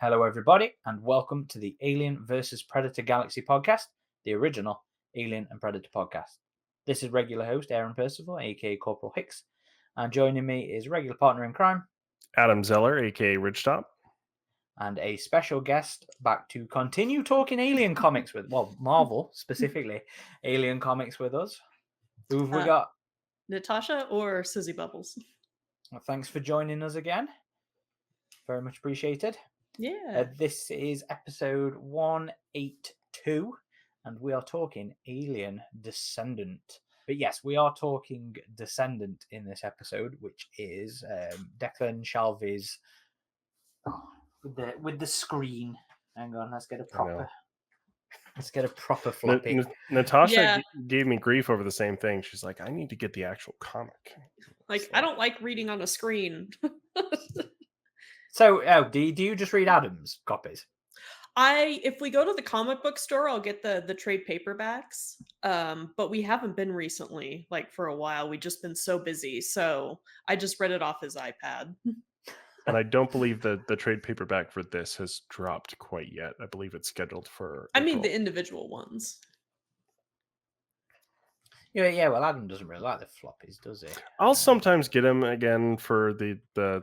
Hello, everybody, and welcome to the Alien vs. Predator Galaxy podcast, the original Alien and Predator podcast. This is regular host Aaron Percival, aka Corporal Hicks, and joining me is regular partner in crime Adam Zeller, aka RidgeTop. and a special guest back to continue talking Alien comics with, Marvel specifically, Alien comics with us. Who have we got? Natasha or SizzyBubbles? Well, thanks for joining us again. Very much appreciated. Yeah. This is episode 182, and we are talking Alien Descendant. But yes, we are talking Descendant in this episode, which is Declan Shalvey's. With the screen. Hang on, let's get a proper floppy. Natasha gave me grief over the same thing. She's like, I need to get the actual comic. I don't like reading on a screen. So, do you just read Adam's copies? If we go to the comic book store, I'll get the trade paperbacks. But we haven't been recently, for a while. We've just been so busy. So I just read it off his iPad. And I don't believe the trade paperback for this has dropped quite yet. I believe it's scheduled for April. I mean the individual ones. Yeah, well, Adam doesn't really like the floppies, does he? I'll sometimes get them again for the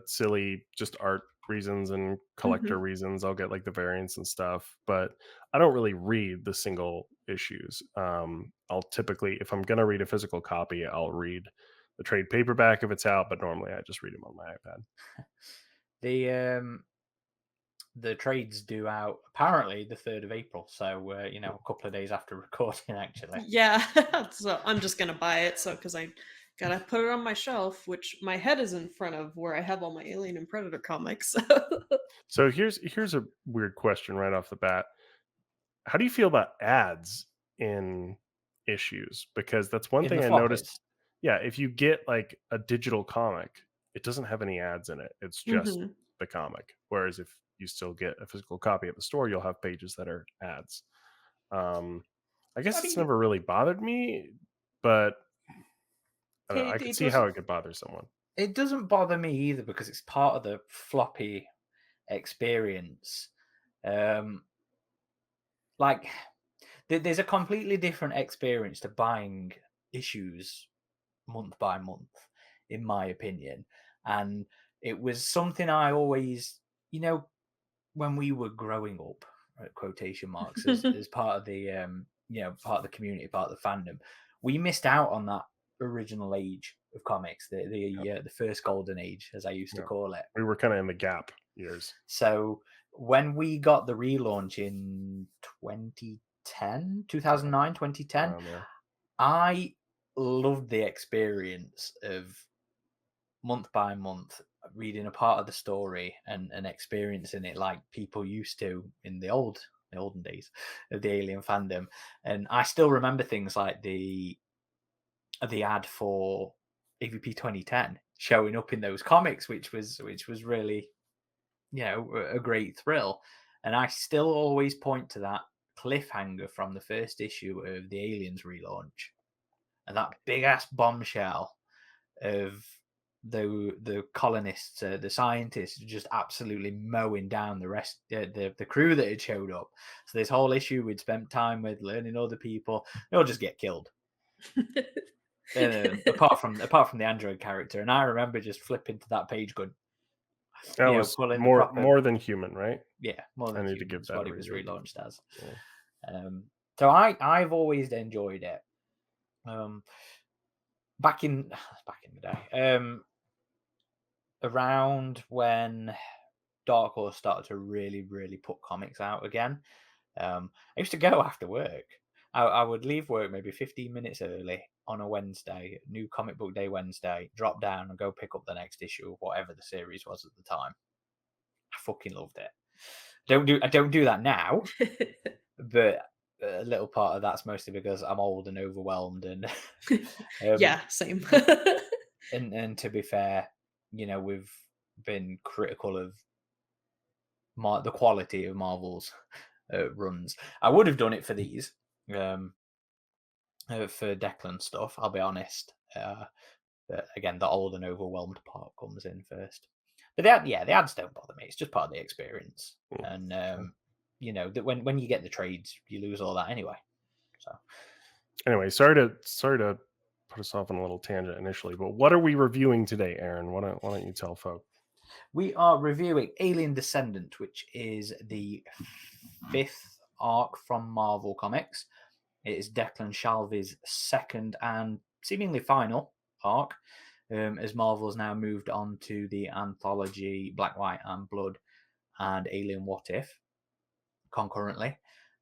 silly just art reasons and collector reasons. I'll get the variants and stuff, but I don't really read the single issues. I'll typically, if I'm going to read a physical copy, I'll read the trade paperback if it's out, but normally I just read them on my iPad. The trades due out apparently the 3rd of April, so a couple of days after recording, actually. Yeah, so I'm just gonna buy it, because I gotta put it on my shelf, which my head is in front of where I have all my Alien and Predator comics. So here's a weird question right off the bat. How do you feel about ads in issues? Because that's one thing I noticed. Yeah, if you get a digital comic, it doesn't have any ads in it. It's just the comic. Whereas if you still get a physical copy at the store, you'll have pages that are ads. I guess it's never really bothered me, but I don't know, I can see how it could bother someone. It doesn't bother me either because it's part of the floppy experience. There's a completely different experience to buying issues month by month, in my opinion. And it was something I always, when we were growing up, quotation marks, as part of the part of the community, part of the fandom, we missed out on that original age of comics, the first golden age, as I used to call it. We were kind of in the gap years. So when we got the relaunch in 2009, 2010, I loved the experience of month by month reading a part of the story and experiencing it like people used to in the olden days of the Alien fandom. And I still remember things like the ad for AvP 2010 showing up in those comics, which was really, a great thrill. And I still always point to that cliffhanger from the first issue of the Aliens relaunch and that big ass bombshell of the colonists, the scientists, just absolutely mowing down the rest, the crew that had showed up. So this whole issue we'd spent time with, learning other people, they'll just get killed. Apart from the android character, and I remember just flipping to that page, going, that was more than human, right? Yeah, more than I need human, to give that what it was relaunched as. Yeah. So I've always enjoyed it. Back in the day, around when Dark Horse started to really, really put comics out again, I used to go after work. I would leave work maybe 15 minutes early on a Wednesday, New Comic Book Day Wednesday, drop down and go pick up the next issue of whatever the series was at the time. I fucking loved it. I don't do that now, but a little part of that's mostly because I'm old and overwhelmed, and yeah, same. and to be fair, we've been critical of the quality of Marvel's runs. I would have done it for these, for Declan stuff, I'll be honest. But again, the old and overwhelmed part comes in first. But the ads don't bother me. It's just part of the experience. And that when you get the trades, you lose all that anyway. So anyway, sorry to put us off on a little tangent initially, but what are we reviewing today, Aaron? Why don't you tell folk? We are reviewing Alien Descendant, which is the 5th arc from Marvel Comics. It is Declan Shalvey's second and seemingly final arc, as Marvel's now moved on to the anthology Black, White, and Blood and Alien What If concurrently.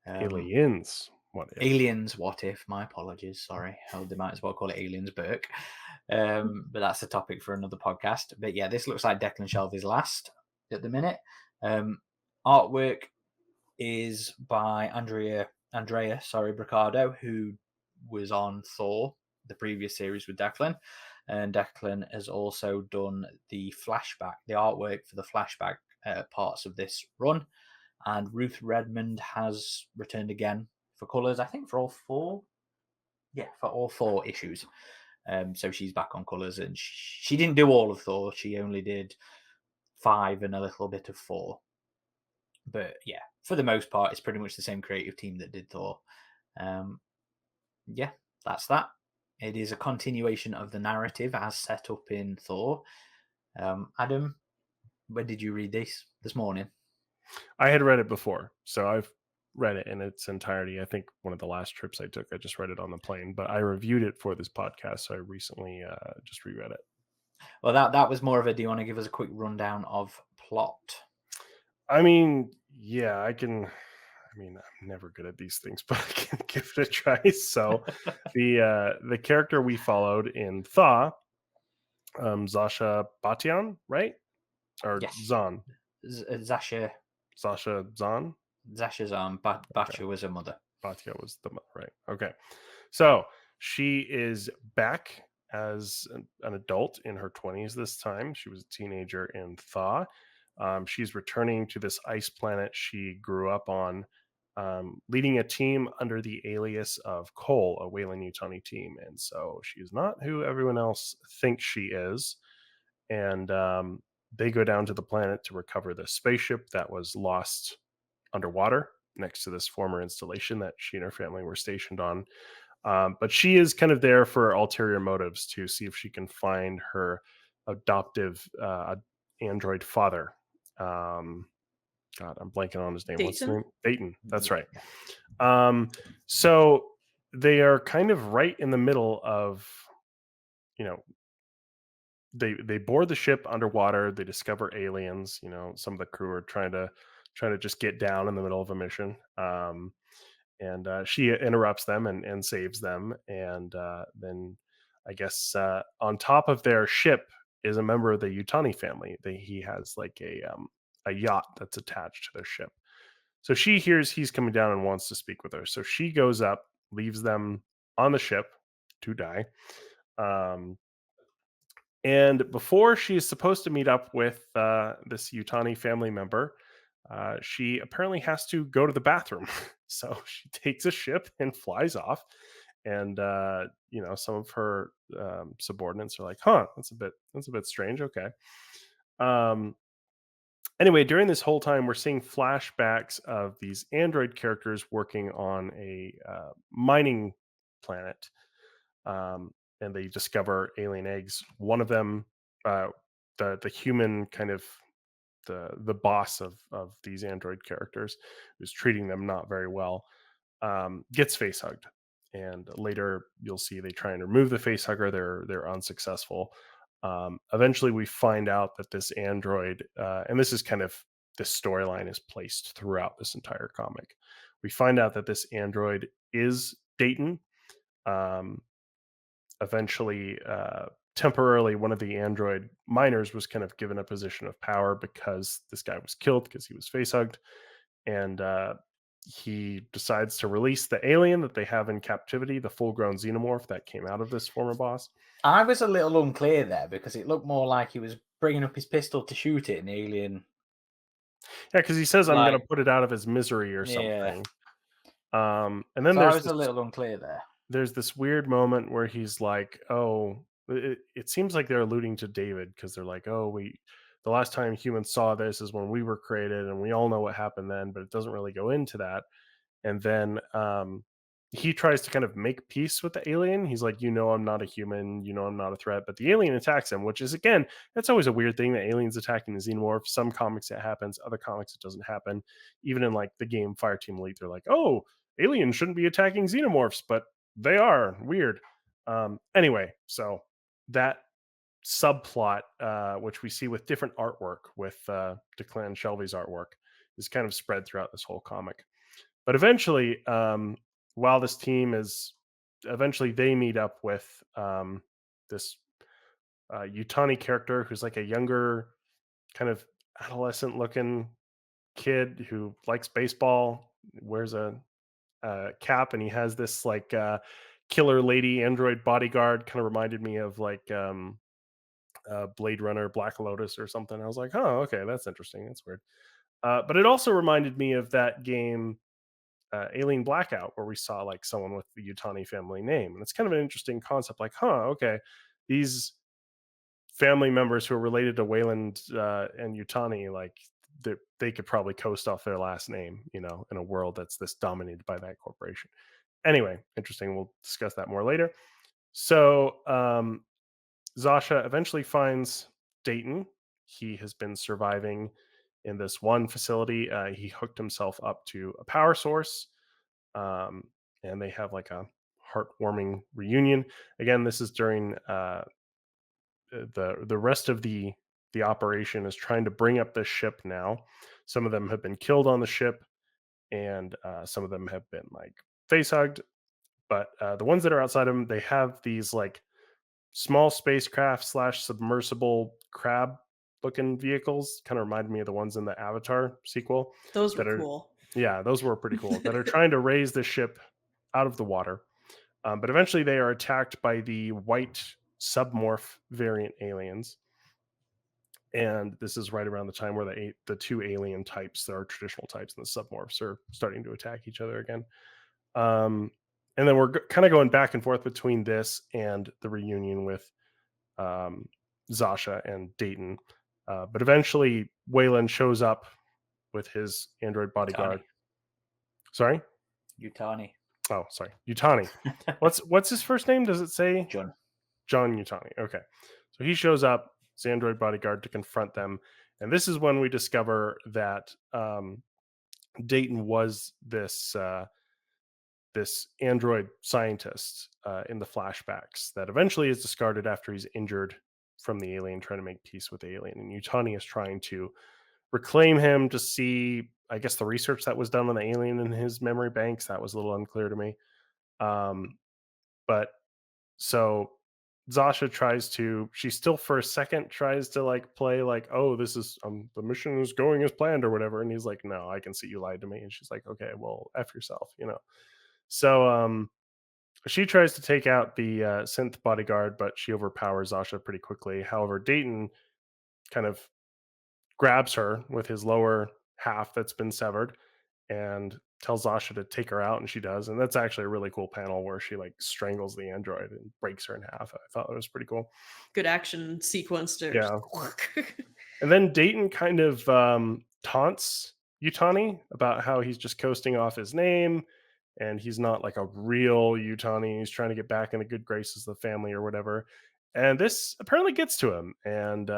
Aliens What If. Aliens What If, my apologies, sorry. They might as well call it Aliens Burke. But that's a topic for another podcast. But yeah, this looks like Declan Shalvey's last at the minute. Artwork is by Andrea, Broccardo, who was on Thor, the previous series with Declan. And Declan has also done the artwork for the flashback parts of this run. And Ruth Redmond has returned again for colours, I think for all 4. Yeah, for all 4 issues. So she's back on colours, and she didn't do all of Thor. She only did 5 and a little bit of 4. But yeah, for the most part, it's pretty much the same creative team that did Thor. Yeah, that's that. It is a continuation of the narrative as set up in Thor. Adam, when did you read this morning? I had read it before, so I've read it in its entirety. I think one of the last trips I took, I just read it on the plane, but I reviewed it for this podcast, so I recently just reread it. Well, that was more of a, do you want to give us a quick rundown of plot? I mean, yeah, I'm never good at these things, but I can give it a try. So the character we followed in Thaw, Zasha Batian, right? Or yes. Zahn. Zasha Zahn? Zasha Zahn. Batya was her mother. Batya was the mother, right? Okay. So she is back as an adult in her 20s this time. She was a teenager in Thaw. She's returning to this ice planet she grew up on, leading a team under the alias of Cole, a Weyland-Yutani team. And so she's not who everyone else thinks she is. And they go down to the planet to recover the spaceship that was lost underwater next to this former installation that she and her family were stationed on. But she is kind of there for ulterior motives to see if she can find her adoptive android father. God, I'm blanking on his name. Dayton? What's his name? Dayton. That's right. So they are kind of right in the middle of, they board the ship underwater. They discover aliens. Some of the crew are trying to just get down in the middle of a mission. And she interrupts them and saves them. And then I guess on top of their ship is a member of the Yutani family. He has like a yacht that's attached to their ship. So she hears he's coming down and wants to speak with her. So she goes up, leaves them on the ship to die. And before she is supposed to meet up with this Yutani family member, she apparently has to go to the bathroom. So she takes a ship and flies off. And some of her subordinates are like, "Huh, that's a bit strange." Okay. Anyway, during this whole time, we're seeing flashbacks of these android characters working on a mining planet, and they discover alien eggs. One of them, the human kind of the boss of these android characters, who's treating them not very well, gets face hugged. And later you'll see they try and remove the face hugger. They're unsuccessful. Eventually we find out that this android, and this is kind of, this storyline is placed throughout this entire comic. We find out that this android is Dayton. Eventually, temporarily, one of the android miners was kind of given a position of power because this guy was killed because he was face hugged. And he decides to release the alien that they have in captivity, the full-grown xenomorph that came out of this former boss. I was a little unclear there because it looked more like he was bringing up his pistol to shoot it, and the alien. Yeah, because he says, "I'm going to put it out of his misery" or something. And then I was a little unclear there. There's this weird moment where he's like, "Oh," it seems like they're alluding to David, because they're like, "Oh, the last time humans saw this is when we were created, and we all know what happened then, but it doesn't really go into that. And then he tries to kind of make peace with the alien. He's like, I'm not a human, I'm not a threat. But the alien attacks him, which is, again, that's always a weird thing, that aliens attacking the xenomorph. Some comics it happens, other comics it doesn't happen. Even in like the game Fireteam Elite, they're like, oh, aliens shouldn't be attacking xenomorphs, but they are. Weird. Anyway, so that subplot, which we see with different artwork, with Declan Shalvey's artwork, is kind of spread throughout this whole comic. But eventually, while this team is, eventually they meet up with this Yutani character who's like a younger, kind of adolescent looking kid who likes baseball, wears a cap, and he has this like killer lady android bodyguard. Kind of reminded me of like Blade Runner, Black Lotus or something. I was like, oh, okay, that's interesting. That's weird. But it also reminded me of that game Alien Blackout, where we saw like someone with the Yutani family name. And it's kind of an interesting concept, like, okay, these family members who are related to Wayland and Yutani, like they could probably coast off their last name, in a world that's this dominated by that corporation. Anyway, interesting. We'll discuss that more later. So Zasha eventually finds Dayton. He has been surviving in this one facility. He hooked himself up to a power source, and they have like a heartwarming reunion. Again, this is during the rest of the operation is trying to bring up this ship now. Some of them have been killed on the ship, and some of them have been like face hugged. But the ones that are outside of them, they have these like small spacecraft / submersible crab looking vehicles. Kind of remind me of the ones in the Avatar sequel. Those were That are, cool. yeah, those were pretty cool. That are trying to raise the ship out of the water. But eventually they are attacked by the white submorph variant aliens. And this is right around the time where the two alien types, that are traditional types, and the submorphs, are starting to attack each other again. And then we're kind of going back and forth between this and the reunion with Zasha and Dayton. But eventually Wayland shows up with his android bodyguard. Sorry? Yutani. Oh, sorry. Yutani. What's his first name? Does it say? John Yutani. Okay. So he shows up, his android bodyguard, to confront them. And this is when we discover that Dayton was this android scientist in the flashbacks that eventually is discarded after he's injured from the alien, trying to make peace with the alien. And Yutani is trying to reclaim him to see, I guess, the research that was done on the alien in his memory banks. That was a little unclear to me. But so Zasha she still for a second tries to like play like, oh, this is the mission is going as planned or whatever. And he's like, no, I can see you lied to me. And she's like, okay, well, F yourself, So she tries to take out the synth bodyguard, but she overpowers Zasha pretty quickly. However, Dayton kind of grabs her with his lower half that's been severed and tells Zasha to take her out, and she does. And that's actually a really cool panel where she like strangles the android and breaks her in half. I thought it was pretty cool. Good action sequence to yeah. And then Dayton kind of taunts Yutani about how he's just coasting off his name and he's not like a real Yutani. He's trying to get back in the good graces of the family or whatever. And this apparently gets to him, and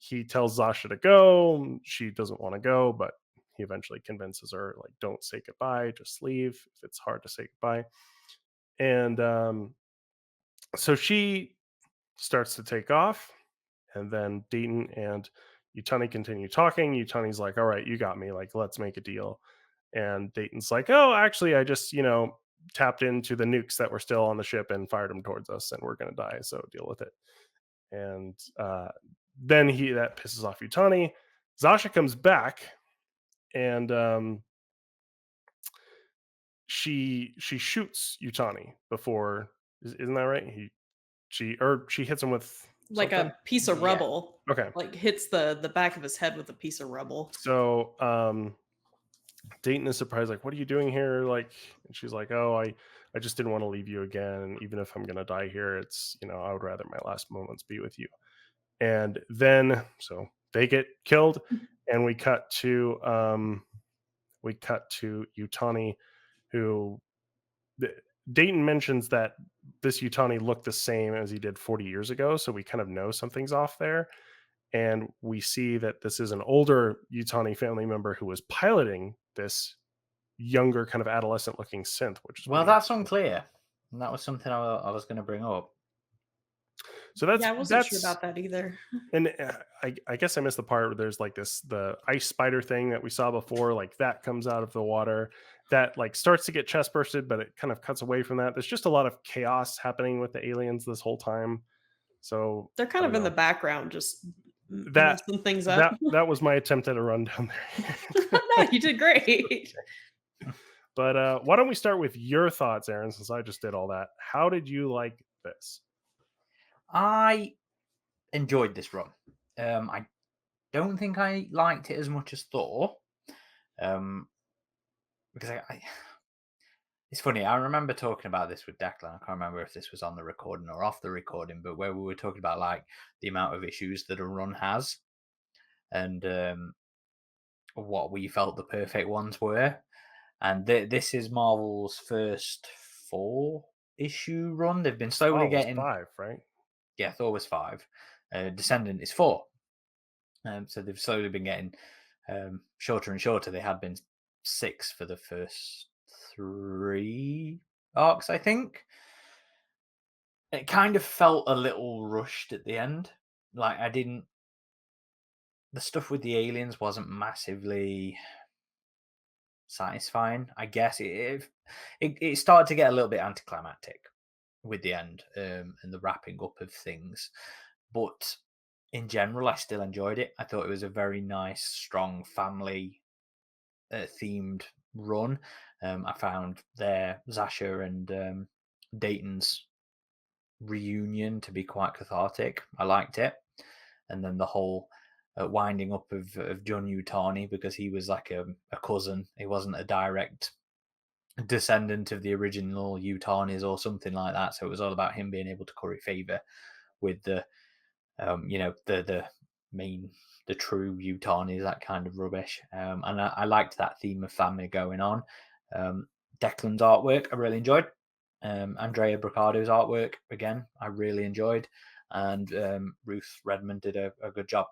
he tells Zasha to go. She doesn't want to go, but he eventually convinces her, like, don't say goodbye, just leave if it's hard to say goodbye. And so she starts to take off, and then Dayton and Yutani continue talking. Yutani's like, all right, you got me, like, let's make a deal. And Dayton's like, oh, actually, I just, tapped into the nukes that were still on the ship and fired them towards us, and we're going to die, so deal with it. And then that pisses off Yutani. Zasha comes back, and she shoots Yutani before, isn't that right? She hits him with like something? a piece of rubble. Okay. Like hits the back of his head with a piece of rubble. So Dayton is surprised, like, what are you doing here? Like, and she's like, oh, I just didn't want to leave you again. And even if I'm going to die here, it's, I would rather my last moments be with you. And then, so they get killed, and we cut to Utani, who Dayton mentions that this Utani looked the same as he did 40 years ago, so we kind of know something's off there. And we see that this is an older Utani family member who was piloting this younger, kind of adolescent looking synth, which is Well, that's unclear. And that was something I was going to bring up. So I wasn't sure about that either. And I guess I missed the part where there's like the ice spider thing that we saw before, like that comes out of the water that like starts to get chest bursted, but it kind of cuts away from that. There's just a lot of chaos happening with the aliens this whole time. So they're kind of in the background, just messing things up. That was my attempt at a rundown there. No, you did great. But why don't we start with your thoughts, Aaron, since I just did all that. How did you like this? I enjoyed this run. I don't think I liked it as much as Thor. Because it's funny, I remember talking about this with Declan. I can't remember if this was on the recording or off the recording, but where we were talking about like the amount of issues that a run has and what we felt the perfect ones were. And this is Marvel's first 4-issue run. They've been slowly getting 5, right? Yeah, Thor was 5. Descendant is 4. So they've slowly been getting shorter and shorter. They had been 6 for the first 3 arcs, I think. It kind of felt a little rushed at the end. Like the stuff with the aliens wasn't massively satisfying. I guess it started to get a little bit anticlimactic with the end and the wrapping up of things. But in general, I still enjoyed it. I thought it was a very nice, strong family themed run. I found their Zasha and Dayton's reunion to be quite cathartic. I liked it. And then the whole winding up of John Utani, because he was like a cousin. He wasn't a direct descendant of the original Utanis or something like that. So it was all about him being able to curry favor with the the true Utanis, that kind of rubbish. And I liked that theme of family going on. Declan's artwork I really enjoyed. Andrea Broccardo's artwork again I really enjoyed, and Ruth Redmond did a good job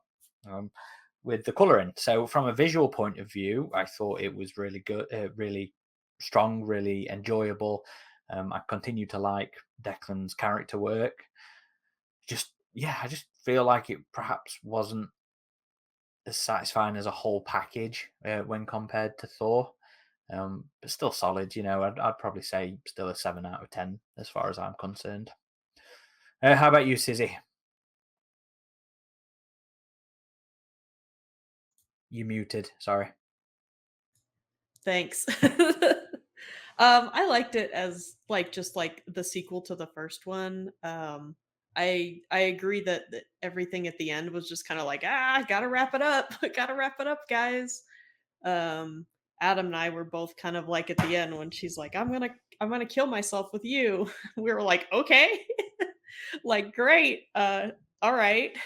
with the colouring. So from a visual point of view, I thought it was really good, really strong, really enjoyable. I continue to like Declan's character work. I just feel like it perhaps wasn't as satisfying as a whole package when compared to Thor. But still solid, I'd probably say still a 7 out of 10 as far as I'm concerned. How about you, Sizzy? You muted, sorry. Thanks. I liked it as just like the sequel to the first one. I agree that everything at the end was just kind of like, gotta wrap it up. Gotta wrap it up, guys. Adam and I were both kind of like at the end when she's like, I'm gonna kill myself with you. We were like, okay. Like, great. All right.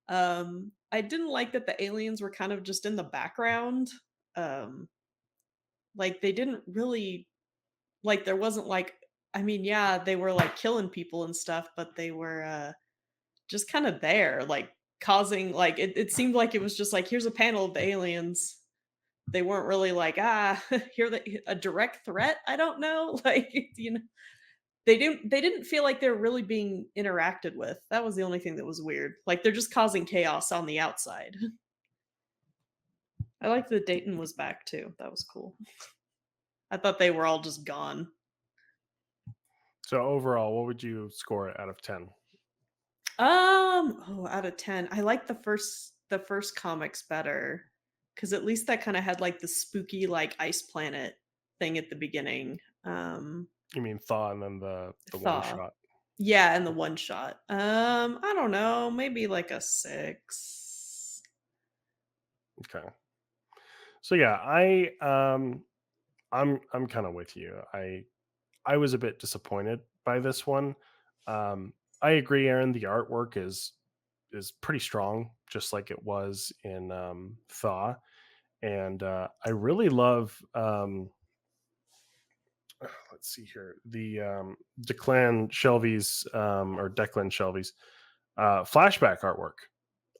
I didn't like that the aliens were kind of just in the background. Like they didn't really there wasn't I mean, yeah, they were like killing people and stuff, but they were just kind of there, like causing it seemed like it was just like, here's a panel of the aliens. They weren't really like, here a direct threat. I don't know. Like, they didn't feel like they were really being interacted with. That was the only thing that was weird. Like they're just causing chaos on the outside. I liked that Dayton was back too. That was cool. I thought they were all just gone. So overall, what would you score it out of 10? Out of 10. I like the first comics better, because at least that kind of had like the spooky like ice planet thing at the beginning. You mean Thaw and then the Thaw. one shot? Yeah, and the one shot. I don't know, maybe like a 6. Okay. So yeah, I'm kind of with you. I was a bit disappointed by this one. I agree, Aaron. The artwork is is pretty strong, just like it was in Thaw. And I really love let's see here, the Declan Shalvey's flashback artwork.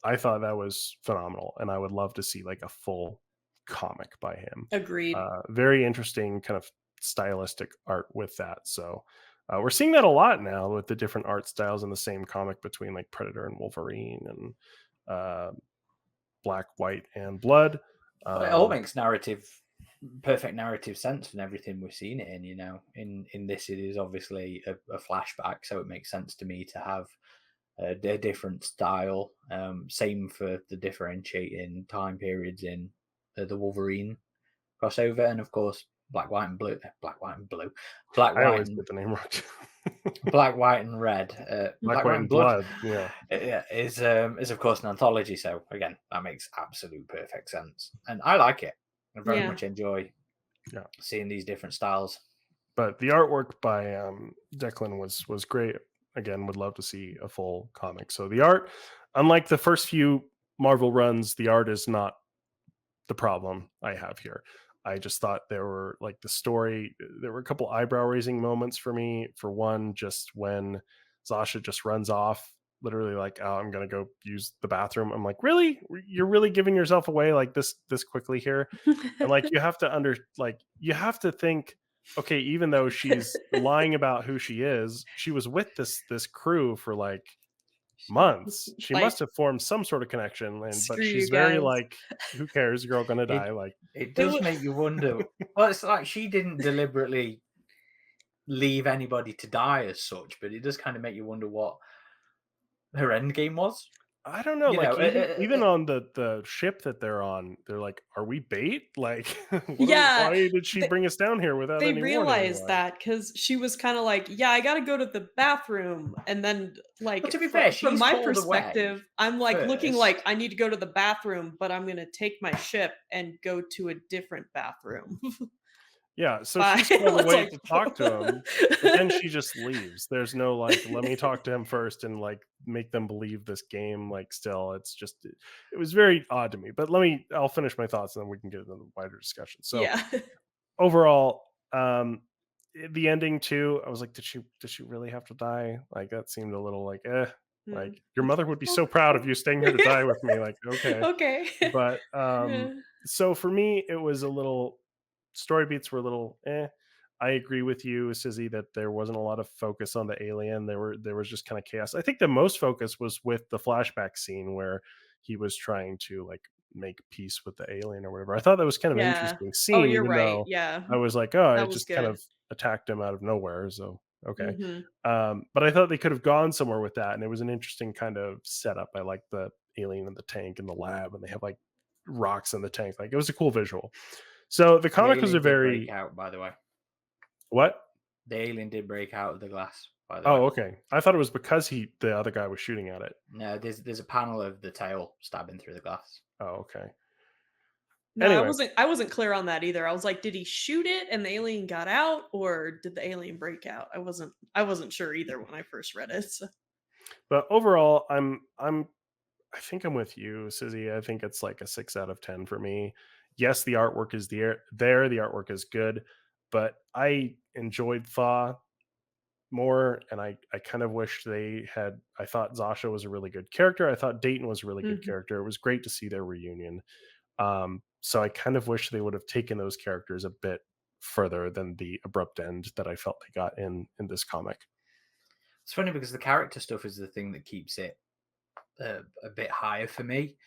I thought that was phenomenal, and I would love to see like a full comic by him. Agreed. Very interesting kind of stylistic art with that. So we're seeing that a lot now with the different art styles in the same comic between like Predator and Wolverine and uh, Black, White, and Blood. Well, it all makes perfect narrative sense and everything we've seen it in. In this, it is obviously a flashback, so it makes sense to me to have a different style. Same for the differentiating time periods in the Wolverine crossover, and of course black, white, and blue. Black, white, and blue. Black, I white, always and get the name wrong. black, white, and red. Black, White, and Blood. Yeah, is of course an anthology. So again, that makes absolute perfect sense, and I like it. I very much enjoy seeing these different styles. But the artwork by Declan was great. Again, would love to see a full comic. So the art, unlike the first few Marvel runs, the art is not the problem I have here. I just thought there were like the story, there were a couple eyebrow raising moments for me. For one, just when Zasha just runs off, literally like, oh, I'm gonna go use the bathroom. I'm like, really? You're really giving yourself away like this quickly here? And like you have to think, okay, even though she's lying about who she is, she was with this crew for like months. She Like, must have formed some sort of connection, but screw she's you very guys. like, who cares? Girl gonna die. Like It does make you wonder. Well, it's like she didn't deliberately leave anybody to die as such, but it does kind of make you wonder what her end game was. I don't know. Like even on the ship that they're on, they're like, "Are we bait? Like, Yeah, why did she bring us down here without they any warning?" realized Like, that because she was kind of like, "Yeah, I got to go to the bathroom," and then like Well, to be fair, from she's my called away perspective, I'm like looking first. like I need to go to the bathroom, but I'm gonna take my ship and go to a different bathroom. yeah, so Bye. she's called It's away like, to talk to him, but then she just leaves. There's no like, let me talk to him first and like make them believe this game. Like, still, it's just it was very odd to me. But I'll finish my thoughts and then we can get into the wider discussion. So yeah. overall, the ending too, I was like, did she really have to die? Like that seemed a little like, Mm. like your mother would be so proud of you staying here to die with me. Like, okay. Okay. But Yeah. so for me, it was a little, story beats were a little I agree with you, Sizzy, that there wasn't a lot of focus on the alien. There was just kind of chaos. I think the most focus was with the flashback scene where he was trying to like make peace with the alien or whatever. I thought that was kind of an Yeah. interesting Oh, scene, you're even right. though Yeah. I was like, oh, That it was just kind good. of attacked him out of nowhere. So okay. Mhm. But I thought they could have gone somewhere with that, and it was an interesting kind of setup. I like the alien in the tank in the lab, and they have like rocks in the tank. Like it was a cool visual. So the The comic was a alien did break very out, by the way. what? The alien did break out of the glass, by the way. Oh, okay. I thought it was because the other guy was shooting at it. No, there's a panel of the tail stabbing through the glass. Oh, okay. No, Anyway, I wasn't clear on that either. I was like, did he shoot it and the alien got out, or did the alien break out? I wasn't sure either when I first read it. So. but overall, I think I'm with you, Sizzy. I think it's like a 6 out of 10 for me. Yes, the artwork is there. The artwork is good, but I enjoyed Thaw more, and I kind of wish they had. I thought Zasha was a really good character. I thought Dayton was a really good Mhm. character. It was great to see their reunion. So I kind of wish they would have taken those characters a bit further than the abrupt end that I felt they got in this comic. It's funny because the character stuff is the thing that keeps it a bit higher for me.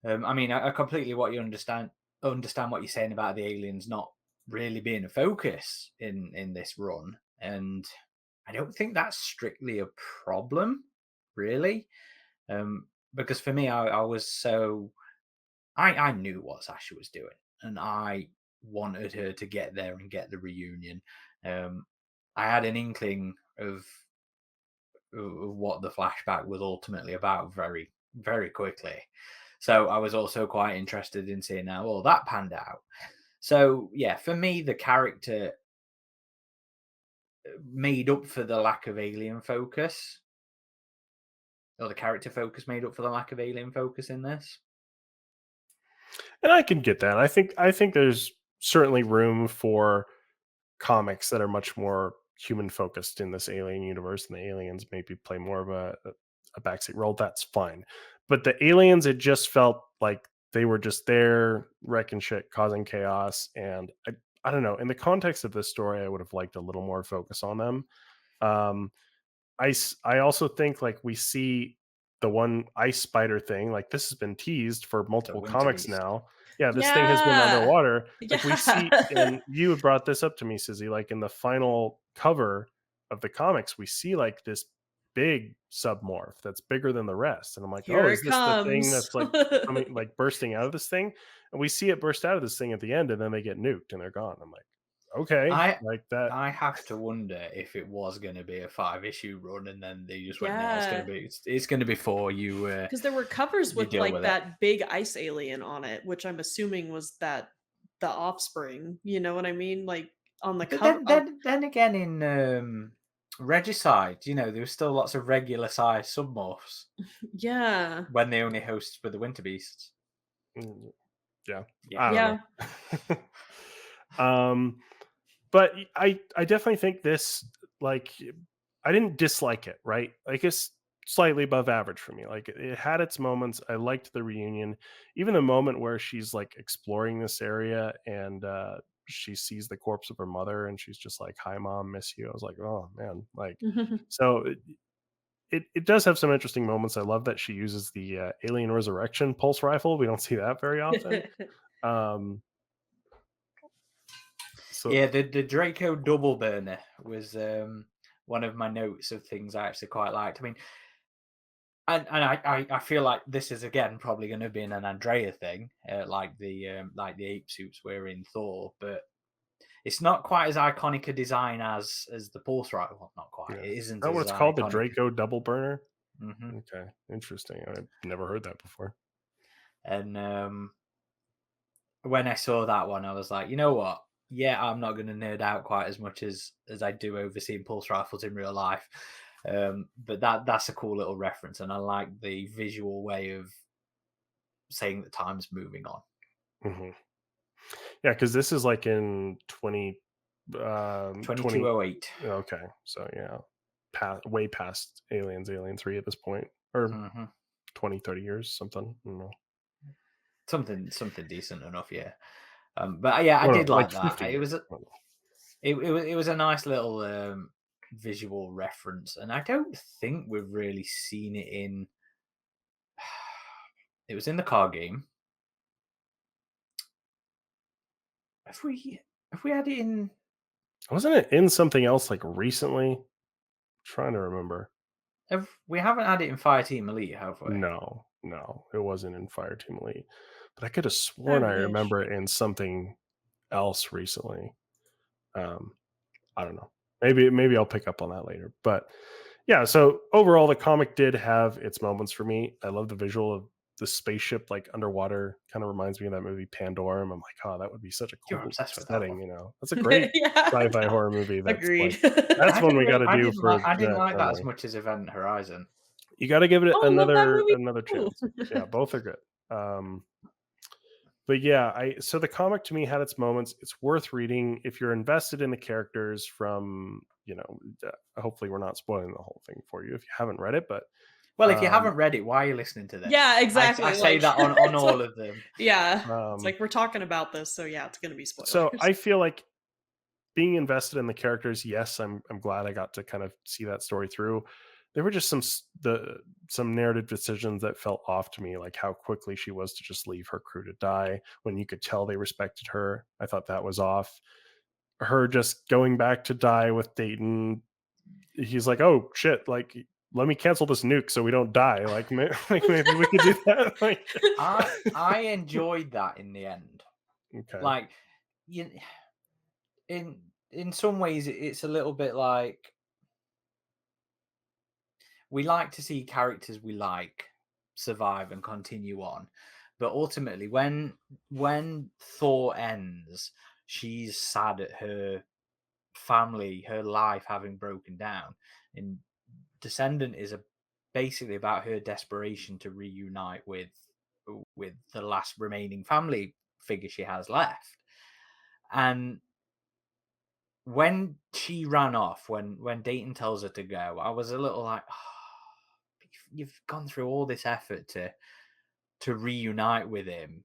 I mean, I completely understand what you're saying about the aliens not really being a focus in this run, and I don't think that's strictly a problem, really, because for me, I was so I knew what Sasha was doing, and I wanted her to get there and get the reunion. I had an inkling of what the flashback was ultimately about very, very quickly. So I was also quite interested in seeing how all that panned out. So yeah, for me, the character made up for the lack of alien focus. or the character focus made up for the lack of alien focus in this. And I can get that. I think there's certainly room for comics that are much more human focused in this alien universe, and the aliens maybe play more of a backseat role. That's fine. But the aliens, it just felt like they were just there wrecking shit, causing chaos. And I don't know. In the context of this story, I would have liked a little more focus on them. Um, I also think like we see the one ice spider thing, like this has been teased for The multiple winter comics beast. now. Yeah, this thing has been Yeah. underwater. Like we see, Yeah. and you had brought this up to me, Sizzy, like in the final cover of the comics, we see like this big submorph that's bigger than the rest. And I'm like, oh, Here is it this the thing comes. that's like coming, like bursting out of this thing? And we see it burst out of this thing at the end, and then they get nuked and they're gone. I'm like, okay, I like that. I have to wonder if it was going to be a 5-issue run, and then they just went, "No, Yeah. it's going to be 4. You Because there were covers you with, deal like, with it." that big ice alien on it, which I'm assuming was the offspring, you know what I mean? Like, on the But cover then again, in Regicide, there was still lots of regular size submorphs yeah. when they only host with the winter beasts. Mm, yeah, Yeah, I don't Yeah. know. But I definitely think this, like, I didn't dislike it, right? Like it's slightly above average for me. Like it had its moments. I liked the reunion, even the moment where she's like exploring this area and she sees the corpse of her mother and she's just like, "Hi, mom, miss you." I was like, "Oh man!" Like, so it does have some interesting moments. I love that she uses the alien resurrection pulse rifle. We don't see that very often. Um, so yeah. The Draco double burner was one of my notes of things I actually quite liked. I mean, and I feel like this is again probably going to be an Andrea thing, like the ape suits were in Thor, but it's not quite as iconic a design as the pulse rifle. Well, not quite. yeah, It is isn't that what as it's called? The iconic. Draco double burner? Hmm. Okay, interesting. I've never heard that before. And when I saw that one, I was like, you know what? Yeah, I'm not going to nerd out quite as much as I do over seeing pulse rifles in real life. But that's a cool little reference, and I like the visual way of saying that time's moving on. Hmm. Yeah, because this is like in 20. 2208. Okay, so yeah, way past Alien 3 at this point, or Hmm. 20, 30 years, something. I don't know. Something decent enough, yeah. But yeah, I No, no, did like like that. 50 It years. was it was a nice little visual reference, and I don't think we've really seen it in. It was in the card game. Have we had it in? Wasn't it in something else like recently? Trying to remember. We haven't had it in Fireteam Elite, have we? No, no, it wasn't in Fireteam Elite, but I could have I sworn I wish. remember it in something else recently. Um, I don't know. Maybe I'll pick up on that later. But yeah, so overall the comic did have its moments for me. I love the visual of the spaceship like underwater. Kind of reminds me of that movie Pandorum. I'm like, oh, that would be such a You're cool obsessed with that one. setting, you know. That's a great Yeah. sci-fi horror movie. That's like Agreed. that's one we got to do for I didn't Event like that as Friendly. much as Event Horizon. You got to give it Oh, I love that another movie another too. chance. Yeah, both are good. Um, but yeah, I so the comic to me had its moments. It's worth reading if you're invested in the characters. From hopefully we're not spoiling the whole thing for you if you haven't read it, but Well, if you um, haven't read it, why are you listening to this? Yeah, I exactly, say like, that on it's all like of them. yeah. It's um, like, we're talking about this, so yeah, it's gonna be so spoilers. I feel like being invested in the characters. Yes, I'm glad I got to kind of see that story through. There were just some narrative decisions that felt off to me, like how quickly she was to just leave her crew to die when you could tell they respected her. I thought that was off. Her just going back to die with Dayton. He's like, oh shit, like let me cancel this nuke so we don't die. Like, like maybe we could do that. Like, I enjoyed that in the end. okay, Like, you, in some ways, it's a little bit like we like to see characters we like survive and continue on, but ultimately, when Thor ends, she's sad at her family, her life having broken down. And Descendant is a basically about her desperation to reunite with the last remaining family figure she has left. And when she ran off, when Dayton tells her to go, I was a little like, oh, you've gone through all this effort to reunite with him,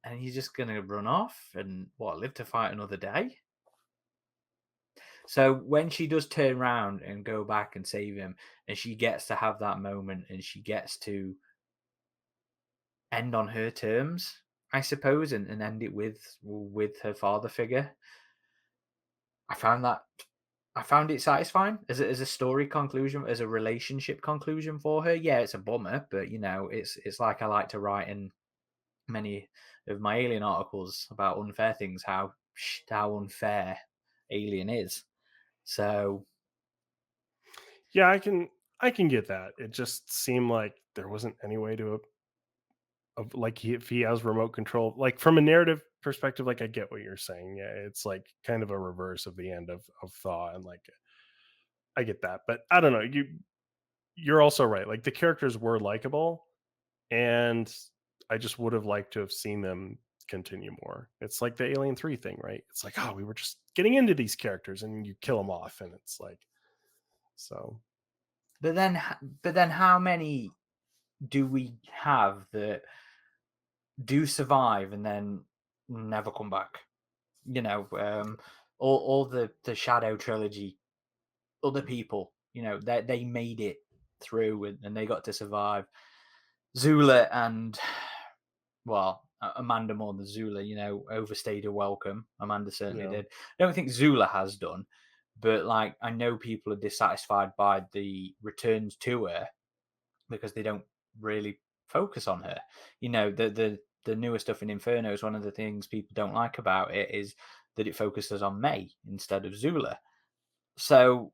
and you're just gonna run off and live to fight another day. So when she does turn around and go back and save him, and she gets to have that moment, and she gets to end on her terms, I suppose, and end it with her father figure, I found it satisfying as a story conclusion, as a relationship conclusion for her. Yeah, it's a bummer, but it's like I like to write in many of my Alien articles about unfair things, how unfair Alien is. So yeah, I can get that. It just seemed like there wasn't any way to like if he has remote control, like from a narrative perspective, like I get what you're saying. Yeah, it's like kind of a reverse of the end of Thaw, and like I get that, but I don't know. You're also right. Like the characters were likable, and I just would have liked to have seen them continue more. It's like the Alien 3 thing, right? It's like, oh, we were just getting into these characters and you kill them off, and it's like, so. but then how many do we have that do survive and then never come back? All the Shadow trilogy, other people, they made it through and they got to survive. Zula and Amanda more than Zula, overstayed her welcome. Amanda certainly Yeah. did. I don't think Zula has done, but like I know people are dissatisfied by the returns to her because they don't really focus on her. The newer stuff in Inferno is one of the things people don't like about it is that it focuses on May instead of Zula. So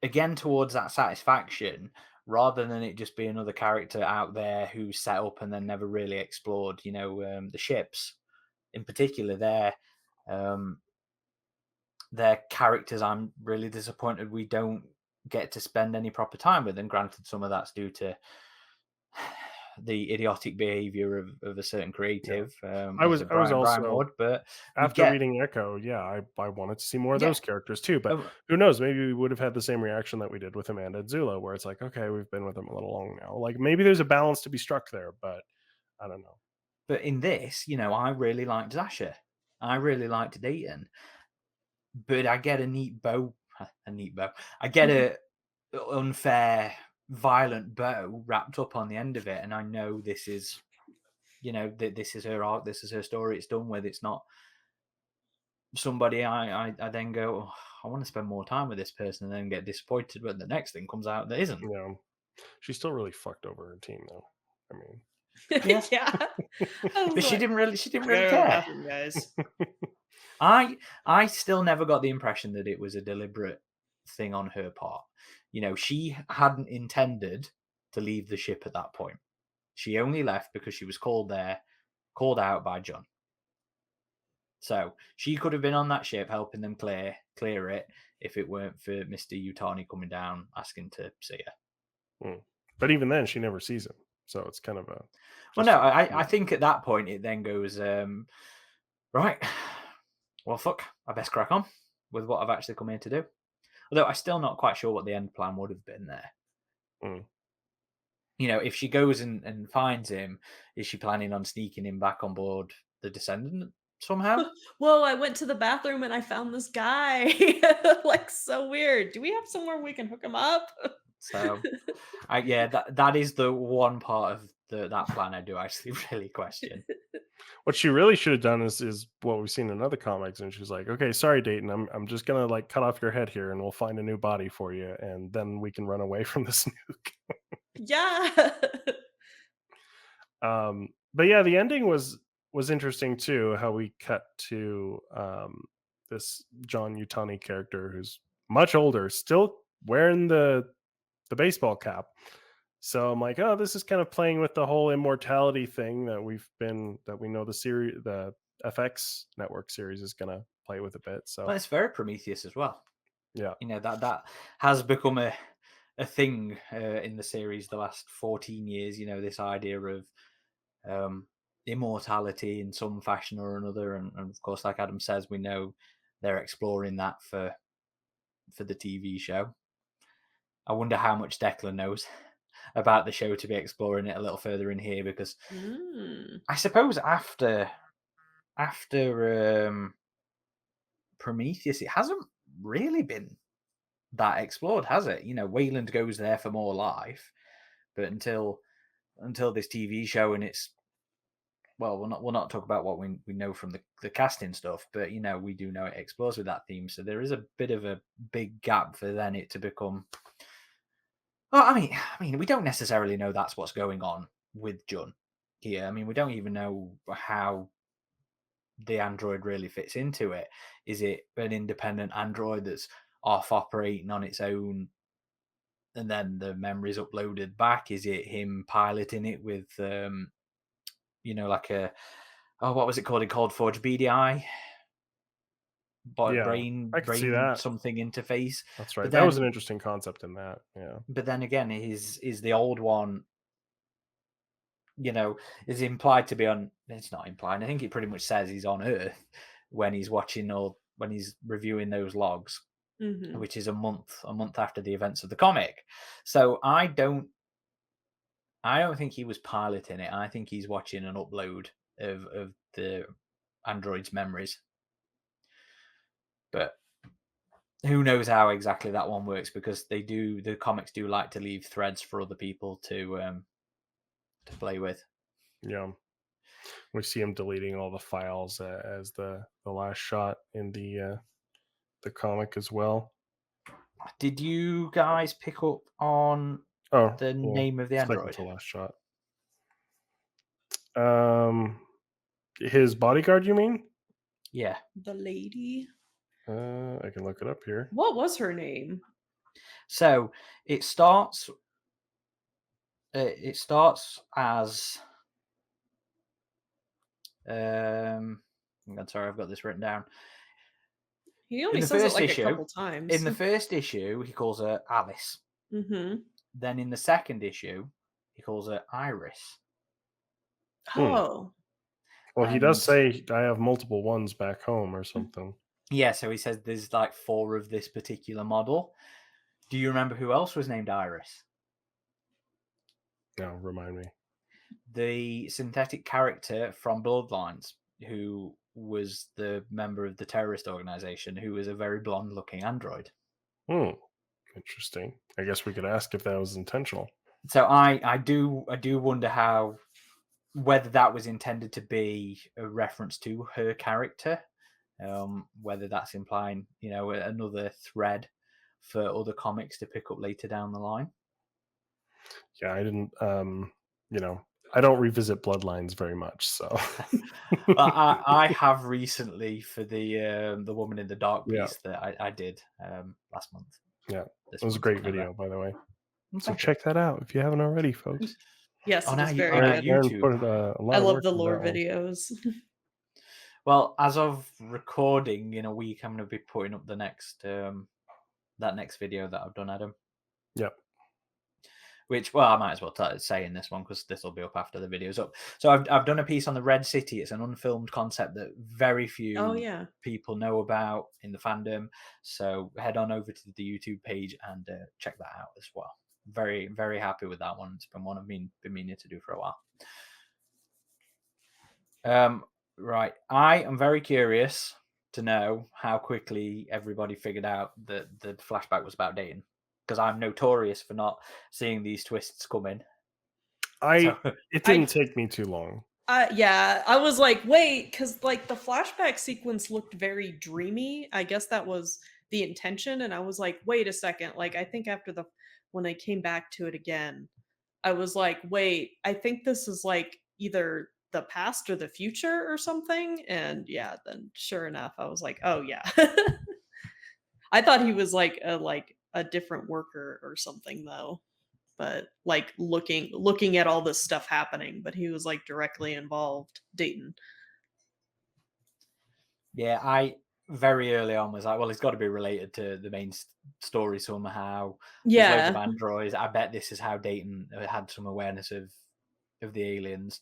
again, towards that satisfaction, rather than it just be another character out there who's set up and then never really explored, the ships in particular, their characters, I'm really disappointed we don't get to spend any proper time with. And granted, some of that's due to the idiotic behavior of a certain creative, I was Brian also, Wood, but we after get reading Echo, yeah, I wanted to see more of yeah. those characters too. But um, who knows? Maybe we would have had the same reaction that we did with Amanda and Zula, where it's like, okay, we've been with them a little long now. Like maybe there's a balance to be struck there, but I don't know. But in this, I really liked Zasha. I really liked Dayton. But I get a neat bow. I get a unfair, violent bow wrapped up on the end of it, and I know this is, this is her art. This is her story. It's done with. It's not somebody I then go, oh, I want to spend more time with this person, and then get disappointed when the next thing comes out that isn't. Yeah, she still really fucked over her team, though. I mean, Yeah, Yeah. but she Like, didn't really I gotta go to the care. bathroom, guys. I still never got the impression that it was a deliberate thing on her part. She hadn't intended to leave the ship at that point. She only left because she was called out by John. So she could have been on that ship helping them clear it if it weren't for Mr. Yutani coming down asking to see her. But even then, she never sees him, so it's kind of a. Well, no, I think at that point it then goes right. Well, fuck, I best crack on with what I've actually come here to do. Although I'm still not quite sure what the end plan would have been there. If she goes and finds him, is she planning on sneaking him back on board the Descendant somehow? Whoa, I went to the bathroom and I found this guy. Like, so weird. Do we have somewhere we can hook him up? So, that is the one part of that plan I do actually really question. What she really should have done is what we've seen in other comics, and she's like, okay, sorry, Dayton, I'm just gonna like cut off your head here, and we'll find a new body for you, and then we can run away from this nuke. Yeah. But yeah, the ending was interesting too. How we cut to this John Yutani character who's much older, still wearing the baseball cap. So I'm like, oh, this is kind of playing with the whole immortality thing that we know the FX network series is gonna play with a bit. So Well, it's very Prometheus as well. yeah, That has become a a thing in the series the last 14 years. You know, this idea of immortality in some fashion or another, and of course, like Adam says, we know they're exploring that for the TV show. I wonder how much Declan knows about the show to be exploring it a little further in here, because I suppose after Prometheus, it hasn't really been that explored, has it? You know, Wayland goes there for more life, but until this TV show, and it's, well, we'll not talk about what we know from the casting stuff, but you know, we do know it explores with that theme, so there is a bit of a big gap for then it to become. Well, I mean, we don't necessarily know that's what's going on with Jun here. I mean, we don't even know how the android really fits into it. Is it an independent android that's off operating on its own, and then the memory's uploaded back? Is it him piloting it with, you know, like a, oh, what was it called in Cold Forge? BDI, Yeah, brain I could see that. something interface. That's right. But That then, was an interesting concept in that. Yeah. But then again, is the old one, you know, is implied to be on. It's not implied. I think it pretty much says he's on Earth when he's watching, or when he's reviewing those logs, which is a month after the events of the comic. So I don't think he was piloting it. I think he's watching an upload of the android's memories. But who knows how exactly that one works, because the comics do like to leave threads for other people to play with. Yeah. We see him deleting all the files as the last shot in the comic as well. Did you guys pick up on the name of the android? The last shot. His bodyguard, you mean? Yeah. The lady. I can look it up here. What was her name? So it starts. It starts as. I'm sorry, I've got this written down. He only says it like a couple times. In the first issue, he calls her Alice. Then in the second issue, he calls her Iris. Oh. Well, he does say, I have multiple ones back home or something. Yeah, so he says there's like 4 of this particular model. Do you remember who else was named Iris? No, remind me. The synthetic character from Bloodlines, who was the member of the terrorist organization, who was a very blonde-looking android. Interesting. I guess we could ask if that was intentional. So I do wonder whether that was intended to be a reference to her character, whether that's implying, you know, another thread for other comics to pick up later down the line. Yeah, I didn't. You know, I don't revisit Bloodlines very much, so. I have recently for the Woman in the Dark piece that I did last month. Yeah, it was a great video, by the way. So check that out if you haven't already, folks. Yes, it's very good. YouTube. I love the lore videos. Well, as of recording in a week, I'm going to be putting up the next that next video that I've done, Adam. Yep. Which, well, I might as well say in this one, because this will be up after the video's up. So I've done a piece on the Red City. It's an unfilmed concept that very few people know about in the fandom. So head on over to the YouTube page and check that out as well. Very, very happy with that one. It's been one I've been meaning to do for a while. Right. I am very curious to know how quickly everybody figured out that the flashback was about Dayton, because I'm notorious for not seeing these twists come in. It didn't take me too long. Yeah, I was like, wait, because like the flashback sequence looked very dreamy. I guess that was the intention, and I was like, wait a second. Like, I think when I came back to it again, I was like, wait, I think this is like either the past or the future or something. And yeah, then sure enough, I was like, oh yeah. I thought he was like a different worker or something though, but like looking at all this stuff happening, but he was like directly involved. Dayton. Yeah, very early on was like, well, it's got to be related to the main story somehow. There's loads of Yeah. androids. I bet this is how Dayton had some awareness of the aliens.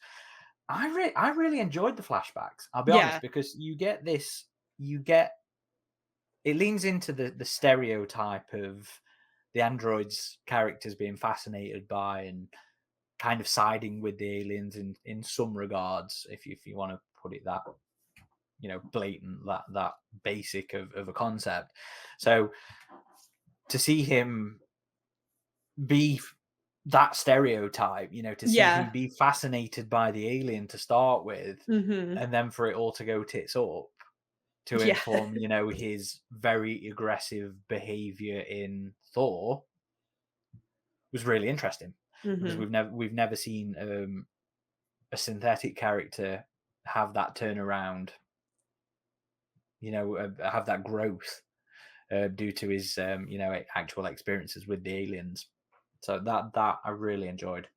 I really enjoyed the flashbacks. I'll be honest, Yeah. because you get it leans into the stereotype of the androids' characters being fascinated by and kind of siding with the aliens in some regards, if you want to put it that, blatant, that basic of a concept. So to see him be that stereotype, to see him Yeah. be fascinated by the alien to start with, Mhm. and then for it all to go tits up to Yeah. inform, his very aggressive behavior in Thor was really interesting, because Mhm. we've never seen a synthetic character have that turnaround, have that growth due to his actual experiences with the aliens. So that I really enjoyed.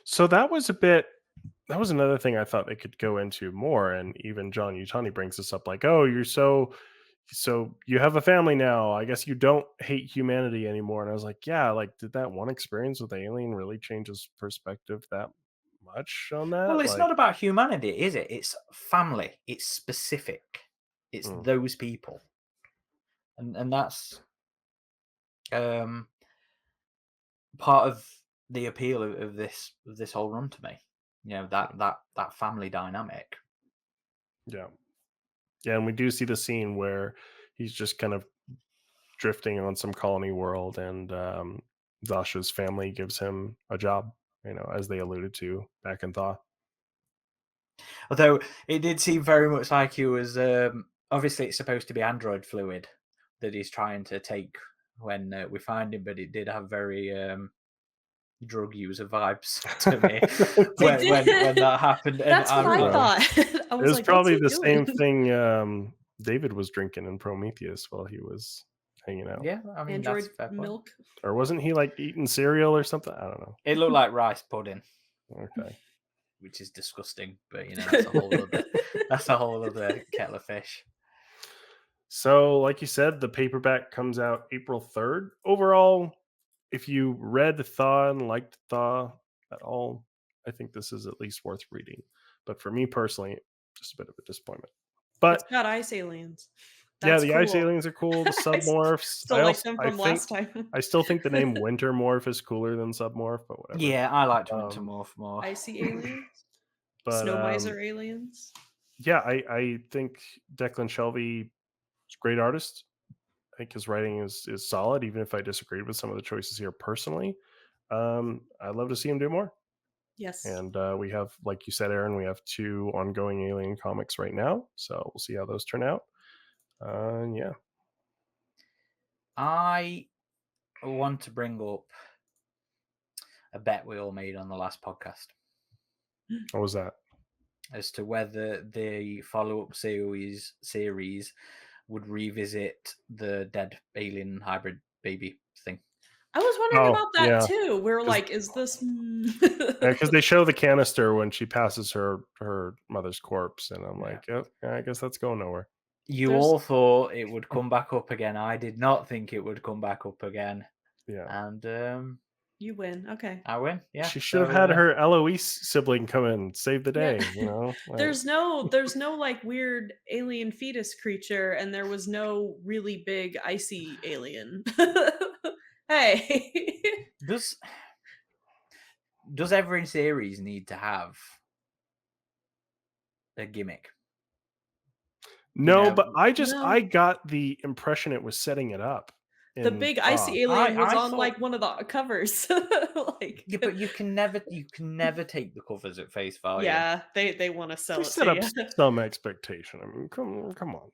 So that was another thing I thought they could go into more. And even John Utani brings this up, like, oh, you're so you have a family now. I guess you don't hate humanity anymore. And I was like, yeah, like, did that one experience with Alien really change his perspective that much on Well, that? it's Like, not about humanity, is it? It's family. It's specific. It's mm, those people, and that's um, part of the appeal of this whole run to me. That family dynamic. yeah. Yeah, and we do see the scene where he's just kind of drifting on some colony world, and Zasha's family gives him a job, as they alluded to back in Thaw. Although it did seem very much like he was obviously it's supposed to be android fluid that he's trying to take when we find him, but it did have very drug user vibes to me It when did. that happened, and That's I what don't I know. thought. I It was was like, "What's probably he the same doing?" thing David was drinking in Prometheus while he was hanging out. Yeah, I mean that's Android a fair point. milk. Or wasn't he like eating cereal or something? I don't know. It looked like rice pudding, Okay. which is disgusting, but that's a whole other kettle of fish. So, like you said, the paperback comes out April 3rd. Overall, if you read Thaw and liked Thaw at all, I think this is at least worth reading. But for me personally, just a bit of a disappointment. It's But got ice aliens. yeah, That's the ice cool. aliens are cool. The I submorphs. still like them from last time. I still think the name Wintermorph is cooler than Submorph, but whatever. Yeah, I liked Um, Wintermorph more. Icy aliens? but Snow miser aliens? yeah, I think Declan Shalvey is a great artist. I think his writing is solid, even if I disagreed with some of the choices here personally. I'd love to see him do more. Yes. And we have, like you said, Aaron, we have 2 ongoing Alien comics right now, so we'll see how those turn out. Yeah. I want to bring up a bet we all made on the last podcast What was that? as to whether the follow-up series would revisit the dead alien hybrid baby thing. I was wondering Oh, about that yeah. too. We're 'Cause- like, is this Because they show the canister when she passes her mother's corpse, and I'm Yeah. like, oh, I guess that's going nowhere. You There's- all thought it would come back up again. I did not think it would come back up again. Yeah. And You win. Okay. I win. Yeah. She should have had her Eloise sibling come in, save the day, Yeah. Like, There's no like weird alien fetus creature, and there was no really big icy alien. Hey. Does every series need to have a gimmick? no, but I No. got the impression it was setting it up. The in big Thaw. icy alien was I on thought- like one of the covers. Like, Yeah, but you can never take the covers at face value. yeah, they want to sell They it set to up you. some expectation. I mean, come on.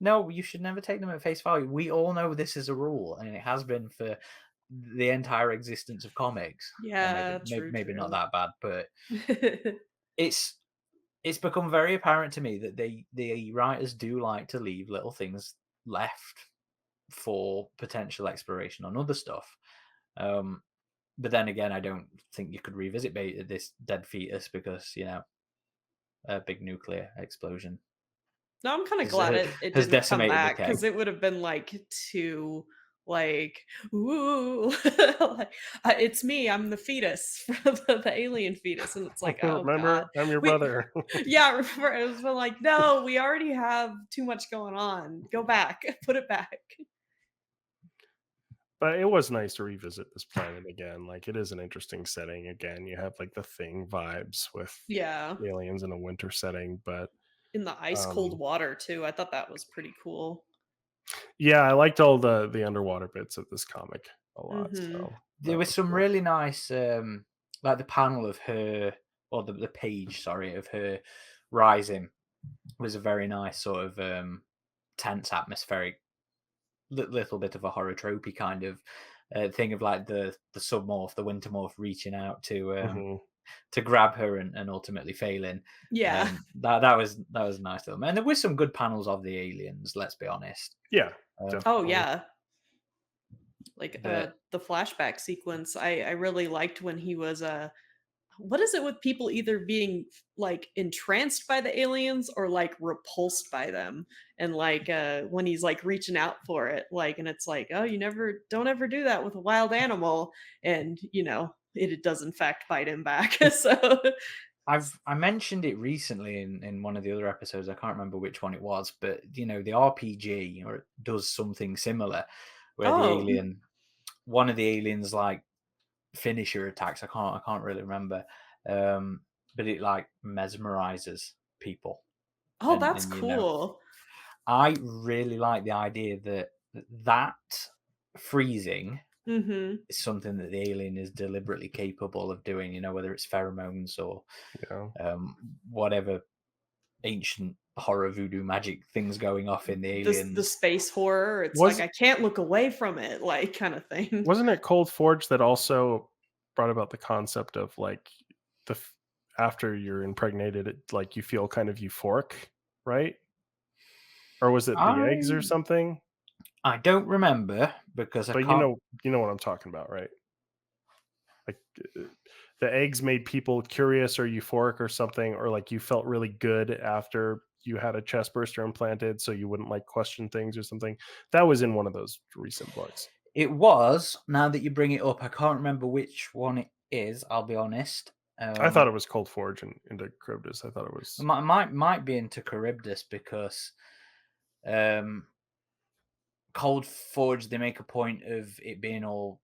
No, you should never take them at face value. We all know this is a rule, and it has been for the entire existence of comics. Or Yeah, maybe not true. that bad, but it's become very apparent to me that the writers do like to leave little things left for potential exploration on other stuff. But then again, I don't think you could revisit this dead fetus because a big nuclear explosion. No, I'm kind of has, glad it has didn't come decimated the back keg. because it would have been like too like ooh like, it's me, I'm the fetus, the alien fetus, and it's like, oh god, Remember, I'm your we brother. yeah, remember, it was like, no, we already have too much going on. Go back, put it back. But it was nice to revisit this planet again. Like, it is an interesting setting. Again, you have like the Thing vibes with Yeah, aliens in a winter setting. But in the ice cold um, water too. I thought that was pretty cool. yeah, I liked all the underwater bits of this comic a lot. Hmm. So There that was was some cool. really nice, like the panel of her, or the page, sorry, of her rising was a very nice sort of tense atmospheric little bit of a horror tropey kind of thing of like the submorph, the wintermorph reaching out Hmm. to grab her and ultimately failing. Yeah. That was a nice little, and there were some good panels of the aliens. Let's be honest. Yeah, Oh definitely. yeah. Like But the flashback sequence, I really liked when he was what is it with people either being like entranced by the aliens or like repulsed by them, and like when he's like reaching out for it, like, and it's like, oh, you never, don't ever do that with a wild animal, and it does in fact bite him back. So I mentioned it recently in one of the other episodes. I can't remember which one it was, but the RPG or does something similar where oh, one of the aliens like finisher attacks. I can't really remember, um, but it like mesmerizes people, oh, and that's cool. I really like the idea that that freezing Hmm. is something that the alien is deliberately capable of doing. Whether it's pheromones or Yeah. whatever ancient horror voodoo magic things going off in the The aliens. space horror, it's like Was I can't look away from it, like, kind of thing. wasn't it Cold Forge that also brought about the concept of like the after you're impregnated, it like you feel kind of euphoric, right? Or was it the eggs or I something? I don't remember because I But can't. you know what I'm talking about, right? Like the eggs made people curious or euphoric or something, or like you felt really good after you had a chest burster implanted, so you wouldn't like question things or something. That was in one of those recent books. It was, now that you bring it up, I can't remember which one it is. I'll be honest. I thought it was Cold Forge and into Charybdis. I thought it was. Might be into Charybdis because um, Cold Forge, they make a point of it being all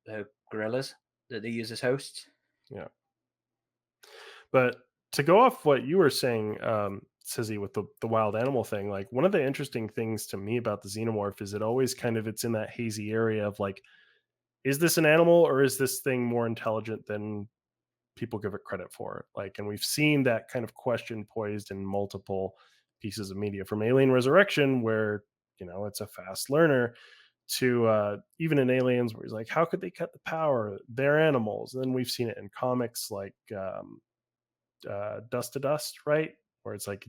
gorillas that they use as hosts. Yeah. But to go off what you were saying, Sizzy, with the wild animal thing, like one of the interesting things to me about the xenomorph is it always kind of it's in that hazy area of like, is this an animal or is this thing more intelligent than people give it credit for? Like, and we've seen that kind of question poised in multiple pieces of media, from Alien Resurrection, where it's a fast learner, to even in Aliens, where he's like, how could they cut the power? They're animals. And then we've seen it in comics like Dust to Dust, right? Where it's like,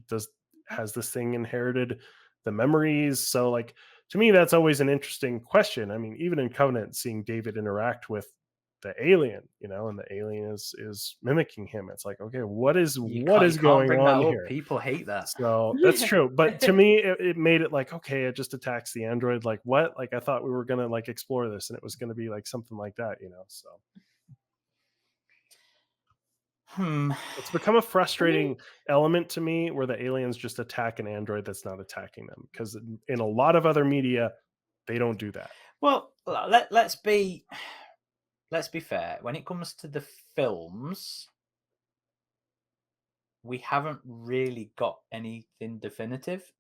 has this thing inherited the memories? So, like, to me, that's always an interesting question. I mean, even in Covenant, seeing David interact with the alien, and the alien is mimicking him. It's like, okay, what is You can't going bring that on up. here? People hate that. So that's Yeah. true. But to me, it made it like, okay, it just attacks the android. Like, what? Like, I thought we were gonna like explore this, and it was gonna be like something like that. So Hmm. it's become a I mean, frustrating element to me where the aliens just attack an android that's not attacking them, because in a lot of other media they don't do that. Well, let's be fair. When it comes to the films, we haven't really got anything definitive.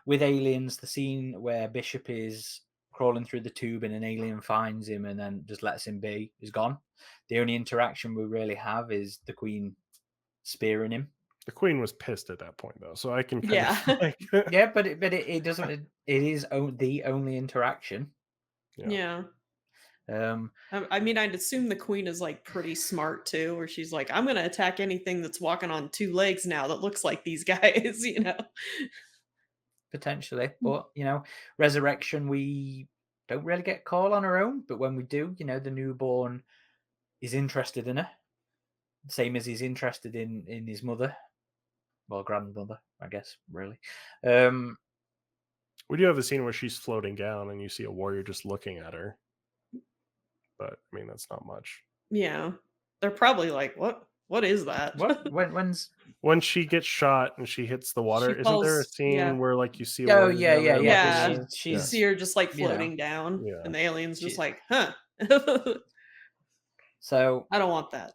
With Aliens, the scene where Bishop is crawling through the tube and an alien finds him and then just lets him be is gone. The only interaction we really have is the Queen spearing him. The Queen was pissed at that point though, so I can kind yeah. of like Yeah, but it doesn't. It is the only interaction. yeah. Yeah. Um, I mean, I'd assume the queen is like pretty smart too, where she's like, I'm gonna attack anything that's walking on two legs now that looks like these guys. Potentially, but Resurrection, we don't really get call on our own, but when we do, the newborn is interested in her, same as he's interested in his mother. well, grandmother, I guess, really. We do have a scene where she's floating down and you see a warrior just looking at her. But I mean, that's not much. Yeah. They're probably like, what is that? When's when she gets shot and she hits the water, She isn't there a falls, scene yeah. where like you see a Oh warrior yeah, down yeah, there yeah. looking But at Yeah. her? You she's see her just like you know floating down, Yeah. and the alien's just she. like, huh. So I don't want that.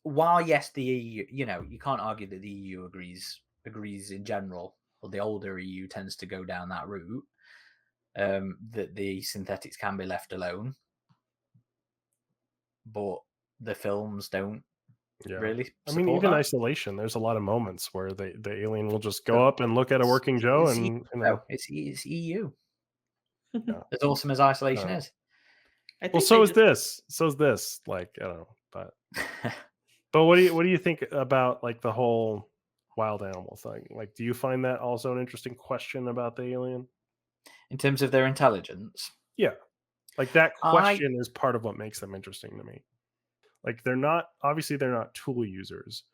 while yes, the EU, you can't argue that the EU agrees in general, or the older EU tends to go down that route, that the synthetics can be left alone, but the films don't really I mean, support even that. isolation, there's a lot of moments where the alien will just go But up and look at a working Joe it's and it's EU. yeah. As awesome as isolation is. I Well, think so they is just this. So is this. Like, I don't know, but what do you think about like the whole wild animal thing? Like, do you find that also an interesting question about the alien? In terms of their intelligence, Yeah. Like that I question is part of what makes them interesting to me. Like they're not tool users,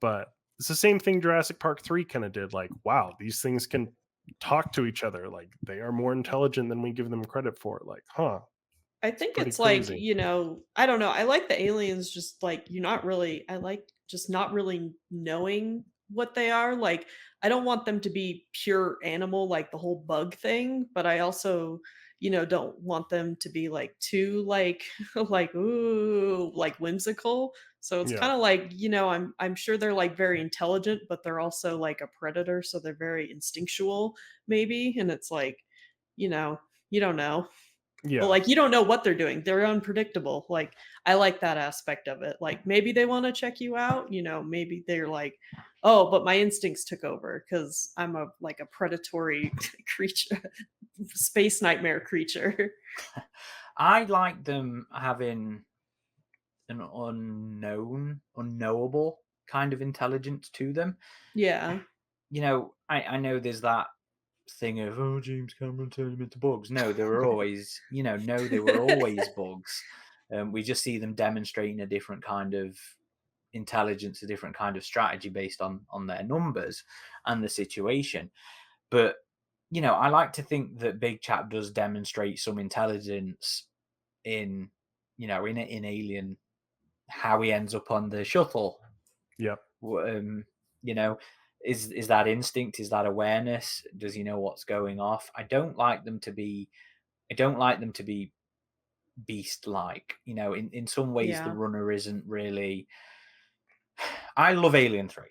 but it's the same thing Jurassic Park 3 kind of did. Like, wow, these things can talk to each other. Like they are more intelligent than we give them credit for. Like, huh, I it's think pretty it's like, crazy. I don't know. I like the aliens just like you're not really I like just not really knowing what they are. Like I don't want them to be pure animal like the whole bug thing, but I also, don't want them to be like too like like ooh, like whimsical. So it's Yeah. kind of like, I'm sure they're like very intelligent, but they're also like a predator, so they're very instinctual maybe, and it's like, you know, you don't know. Well, Yeah. like, you don't know what they're doing. They're unpredictable. Like, I like that aspect of it. Like, maybe they want to check you out. Maybe they're like, oh, but my instincts took over because I'm a predatory creature, space nightmare creature. I like them having an unknowable kind of intelligence to them. Yeah. I know there's that thing of, oh, James Cameron turned them into bugs. No, they were always, no, they were always bugs. We just see them demonstrating a different kind of intelligence, a different kind of strategy based on their numbers and the situation. But I like to think that Big Chap does demonstrate some intelligence in in Alien, how he ends up on the shuttle. Yep. You know, is that instinct? Is that awareness? Does he know what's going off? I don't like them to be beast like. In some ways the Yeah. runner isn't really. I love Alien 3.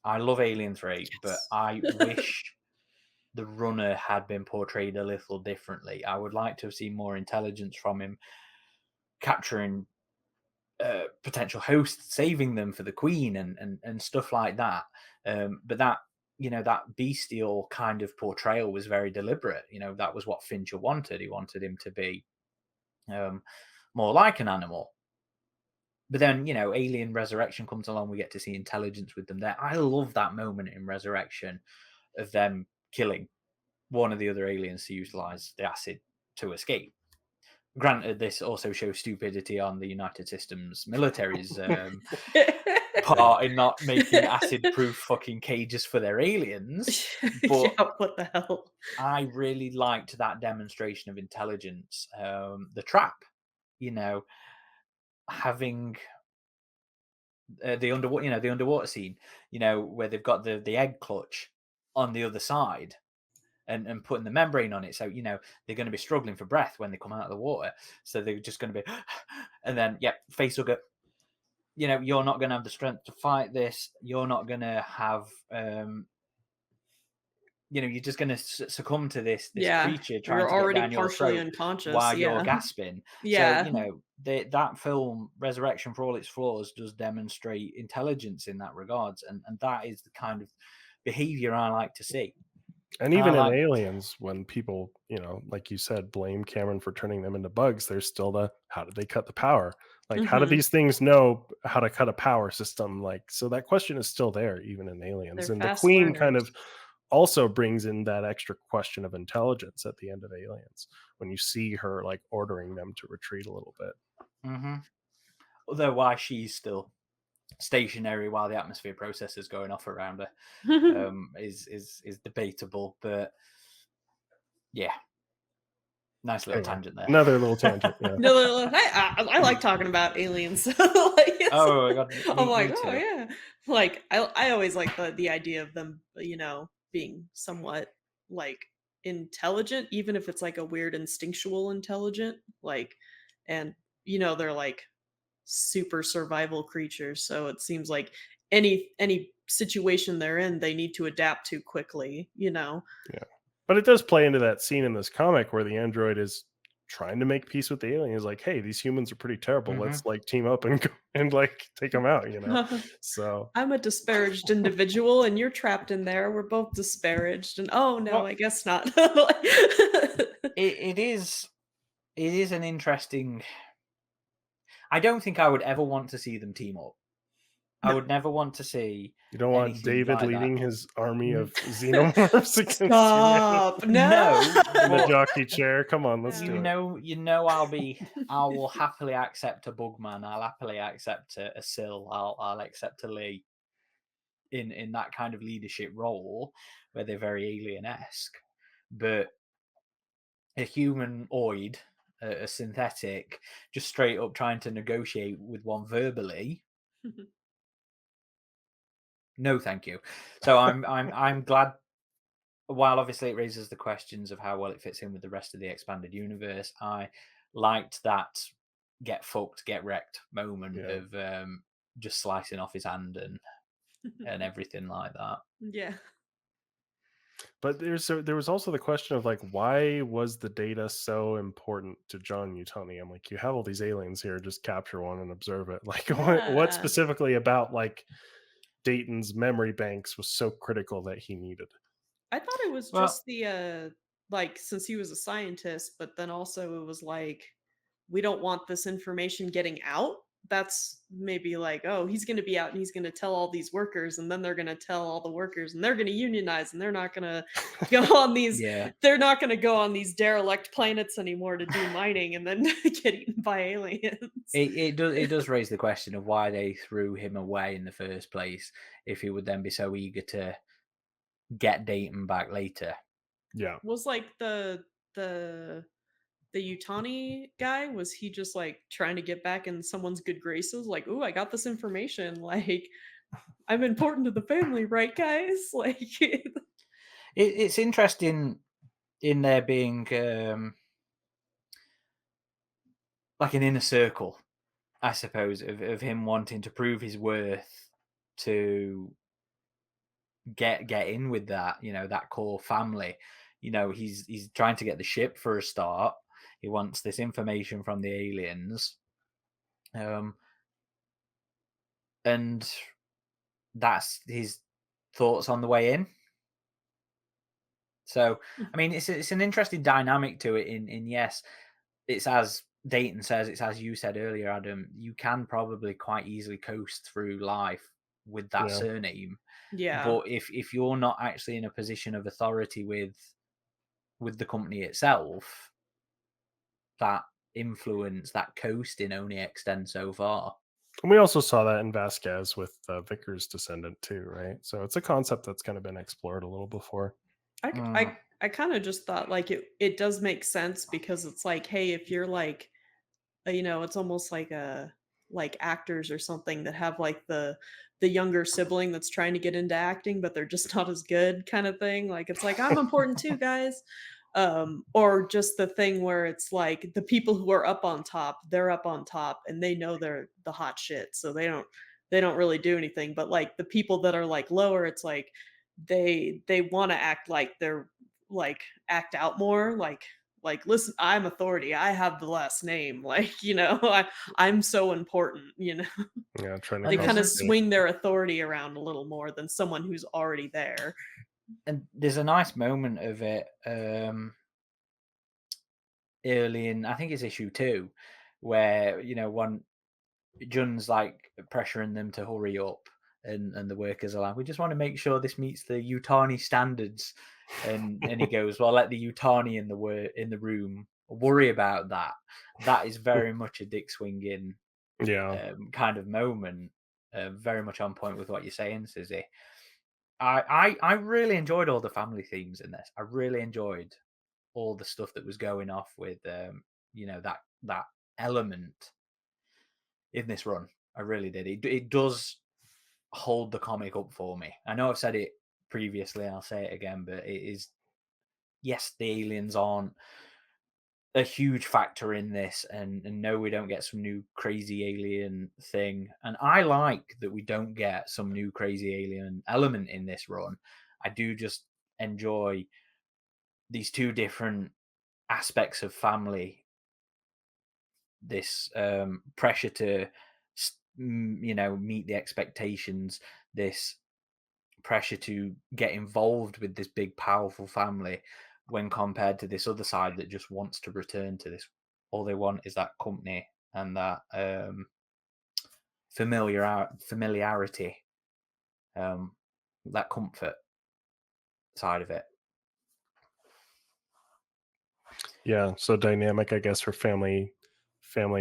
I love Alien 3, but Yes. I wish the runner had been portrayed a little differently. I would like to have seen more intelligence from him, capturing potential hosts, saving them for the Queen, and stuff like that. But that bestial kind of portrayal was very deliberate. That was what Fincher wanted. He wanted him to be more like an animal. But then, Alien Resurrection comes along. We get to see intelligence with them there. I love that moment in Resurrection of them killing one of the other aliens to utilize the acid to escape. Granted, this also shows stupidity on the United Systems military's part in not making acid-proof fucking cages for their aliens. But Yeah, what the hell? I really liked that demonstration of intelligence. The trap, having the underwater scene, where they've got the egg clutch on the other side. And putting the membrane on it. So, they're going to be struggling for breath when they come out of the water. So they're just going to be, and then, face hugger. You're not going to have the strength to fight this. You're not going to have, you're just going to succumb to this Yeah. creature trying You're to get already down your partially throat unconscious. while you're Yeah. gasping. So, Yeah. that film, Resurrection, for all its flaws, does demonstrate intelligence in that regards. And that is the kind of behavior I like to see. And And I even in like Aliens, when people, like you said, blame Cameron for turning them into bugs, there's still how did they cut the power? Like, how do Mhm. these things know how to cut a power system? Like, so that question is still there, even in Aliens. They're And the fast Queen kind of learners. also brings in that extra question of intelligence at the end of Aliens, when you see her like ordering them to retreat a little bit. Mm-hmm. Although why she's still stationary while the atmosphere process is going off around her is debatable, but yeah, nice little tangent there. Another little tangent. Yeah. I like talking about aliens. Like, oh my god, I'm like, me oh too. yeah. Like I always like the idea of them, being somewhat like intelligent, even if it's like a weird instinctual intelligent, like, and they're like super survival creatures, so it seems like any situation they're in, they need to adapt to quickly. Yeah. But it does play into that scene in this comic where the android is trying to make peace with the alien. He's like, hey, these humans are pretty terrible. Let's like team up and go and like take them out, So I'm a disparaged individual and you're trapped in there. We're both disparaged. And oh no, I guess not. It is an interesting. I don't think I would ever want to see them team up. I would never want to see. You don't want anything David like leading that. his army of xenomorphs against Stop. No, in the jockey chair. Come on, let's do it. I will happily accept a Bugman. I'll happily accept a Syl. I'll accept a Lee in that kind of leadership role where they're very alien-esque. But a humanoid, a synthetic, just straight up trying to negotiate with one verbally. No, thank you. So I'm glad. While obviously it raises the questions of how well it fits in with the rest of the expanded universe, I liked that get fucked, get wrecked moment of just slicing off his hand and everything like that. Yeah. But there was also the question of like, why was the data so important to John Yutani? I'm like, you have all these aliens here, just capture one and observe it. Like, what specifically about like Dayton's memory banks was so critical that he needed? I thought it was just the like, since he was a scientist, but then also it was like, we don't want this information getting out. That's maybe like, oh, he's going to be out and he's going to tell all these workers, and then they're going to tell all the workers, and they're going to unionize, and they're not going to go on these they're not going to go on these derelict planets anymore to do mining and then get eaten by aliens. It does raise the question of why they threw him away in the first place if he would then be so eager to get Dayton back later. Yeah. Was like the Yutani guy, was he just like trying to get back in someone's good graces? Like, ooh, I got this information. Like, I'm important to the family, right, guys? Like, it's interesting in there being like an inner circle, I suppose, of him wanting to prove his worth to get in with that, that core family. He's trying to get the ship for a start. He wants this information from the aliens. And that's his thoughts on the way in. So, I mean, it's an interesting dynamic to it in yes, it's as Dayton says, it's as you said earlier, Adam, you can probably quite easily coast through life with that surname. yeah. But if you're not actually in a position of authority with the company itself, that influence, that coasting only extends so far. And we also saw that in Vasquez with Vickers' Descendant too, right? So it's a concept that's kind of been explored a little before. I kind of just thought like it does make sense, because it's like, hey, if you're like, it's almost like actors or something that have like the younger sibling that's trying to get into acting, but they're just not as good, kind of thing. Like, it's like, I'm important too, guys. Or just the thing where it's like the people who are up on top, they're up on top and they know they're the hot shit, so they don't really do anything. But like the people that are like lower, it's like they want to act like they're like act out more, like listen, I'm authority, I have the last name, like, I'm so important. Yeah, trying to they kind of swing their authority around a little more than someone who's already there. And there's a nice moment of it early in, I think it's issue 2, where one Jun's like pressuring them to hurry up, and the workers are like, we just want to make sure this meets the Yutani standards, and he goes, well, let the Yutani in the room worry about that. That is very much a dick swinging kind of moment. Very much on point with what you're saying, Sizzy. I really enjoyed all the family themes in this. I really enjoyed all the stuff that was going off with that element in this run. I really did. It does hold the comic up for me. I know I've said it previously, I'll say it again, but it is, yes, the aliens aren't a huge factor in this, and no, we don't get some new crazy alien thing. And I like that we don't get some new crazy alien element in this run. I do just enjoy these two different aspects of family, this pressure to meet the expectations, this pressure to get involved with this big powerful family, when compared to this other side that just wants to return to this. All they want is that company and that familiarity, that comfort side of it. Yeah, so dynamic, I guess, for family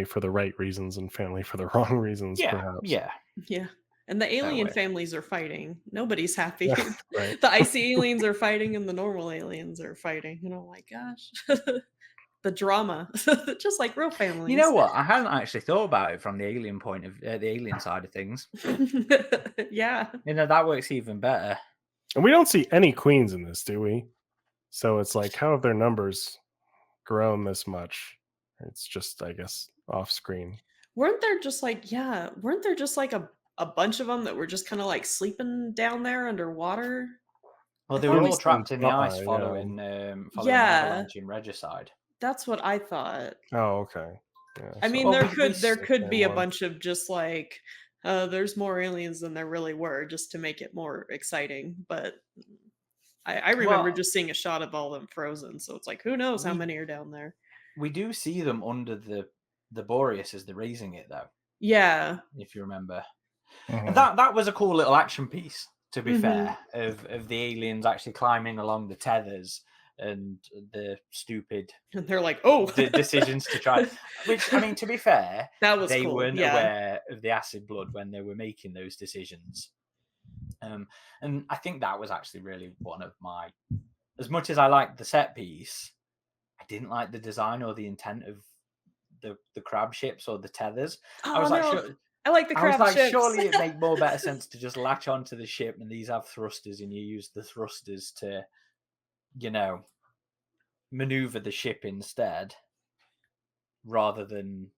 for the right reasons and family for the wrong reasons, perhaps. Yeah. And the alien families are fighting. Nobody's happy. Right. The icy aliens are fighting and the normal aliens are fighting. And oh my gosh. The drama. Just like real families. You know what? I hadn't actually thought about it from the alien point of the alien side of things. Yeah. That works even better. And we don't see any queens in this, do we? So it's like, how have their numbers grown this much? It's just, I guess, off screen. Weren't there just like a bunch of them that were just kind of like sleeping down there underwater? Well, they were all trapped in the ice following avalanche in Regicide. That's what I thought. Oh, okay. Yeah, I mean, there could be a bunch of just like, there's more aliens than there really were, just to make it more exciting. But I remember just seeing a shot of all of them frozen, so it's like, who knows how many are down there. We do see them under the Boreas as they're raising it, though. Yeah, if you remember, and that was a cool little action piece. To be fair, of the aliens actually climbing along the tethers and the stupid, and they're like, oh, the decisions to try. Which, I mean, to be fair, that was they cool. weren't aware of the acid blood when they were making those decisions. And I think that was actually really one of my. As much as I liked the set piece, I didn't like the design or the intent of the crab ships or the tethers. I was like, I like the crab ships. Surely it make more better sense to just latch onto the ship, and these have thrusters, and you use the thrusters to, maneuver the ship instead, rather than,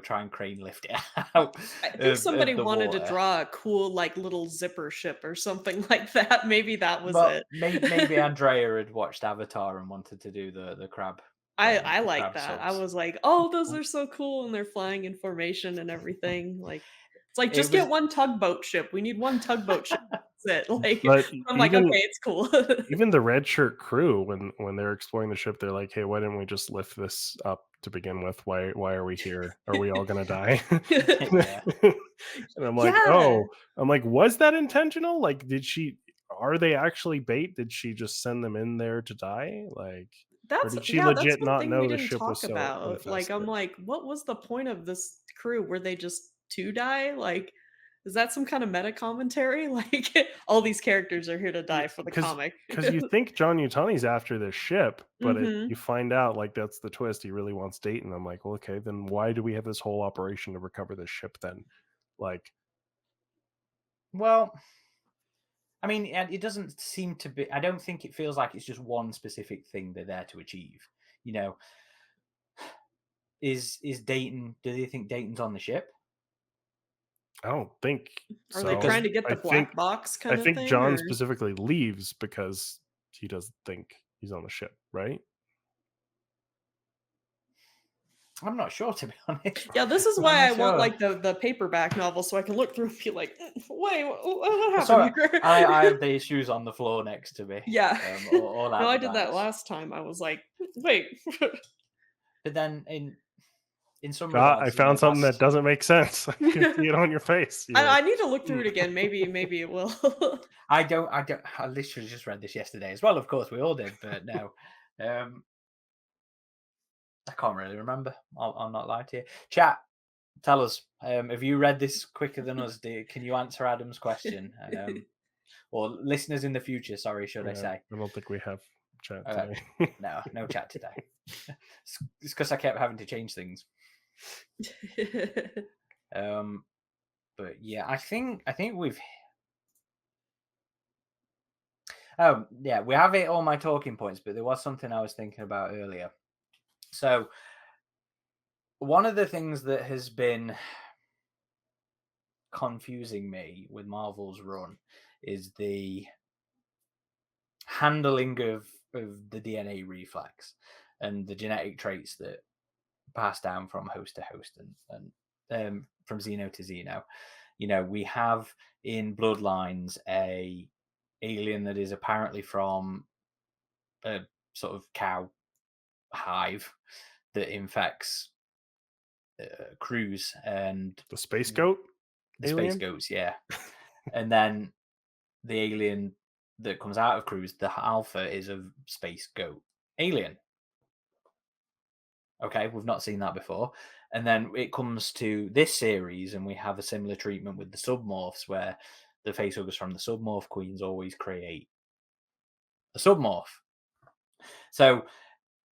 try and crane lift it out. I think somebody wanted to draw a cool, like, little zipper ship or something like that. Maybe that was it. Maybe Andrea had watched Avatar and wanted to do the crab. I like that. Subs. I was like, oh, those are so cool, and they're flying in formation and everything. Like, it's like, just get one tugboat ship. We need one tugboat ship. That's it. Like, I'm like, okay, it's cool. Even the red shirt crew, when they're exploring the ship, they're like, hey, why didn't we just lift this up to begin with? Why are we here? Are we all gonna die? And I'm like, I'm like, was that intentional? Like, are they actually bait? Did she just send them in there to die? Like, or did she legit not know the ship was so infested? Like, I'm like, what was the point of this crew? Were they just to die? Like, is that some kind of meta commentary? Like, all these characters are here to die for the comic. Because you think John Yutani's after this ship, but you find out, like, that's the twist. He really wants Dayton. I'm like, well, okay, then why do we have this whole operation to recover this ship then? Like, well, I mean, it doesn't seem to be. I don't think it feels like it's just one specific thing they're there to achieve. Is Dayton? Do they think Dayton's on the ship? I don't think. Are they trying to get the black box kind of thing? I think John specifically leaves because he doesn't think he's on the ship, right? I'm not sure, to be honest. Yeah, this is why I want like the paperback novel, so I can look through and be like, wait, what happened here? I have the issues on the floor next to me. Yeah. No, I did that last time. I was like, wait. But then in some regards, I found something that doesn't make sense. I can see it on your face. I need to look through it again. Maybe it will. I literally just read this yesterday as well. Of course, we all did, but no. I can't really remember. I'll not lie to you. Chat, Tell us, have you read this quicker than us? Can you answer Adam's question? Or listeners in the future, sorry, should I say? I don't think we have chat today. No chat today. It's because I kept having to change things. But yeah, I think we've. We have hit all my talking points, but there was something I was thinking about earlier. So, one of the things that has been confusing me with Marvel's run is the handling of the DNA reflex and the genetic traits that pass down from host to host and from xeno to xeno. You know, we have in Bloodlines a alien that is apparently from a sort of cow hive that infects crews and the space goat. Space goats, yeah. And then the alien that comes out of crews, the alpha, is a space goat alien. Okay, we've not seen that before. And then it comes to this series, and we have a similar treatment with the submorphs, where the facehuggers from the submorph queens always create a submorph. So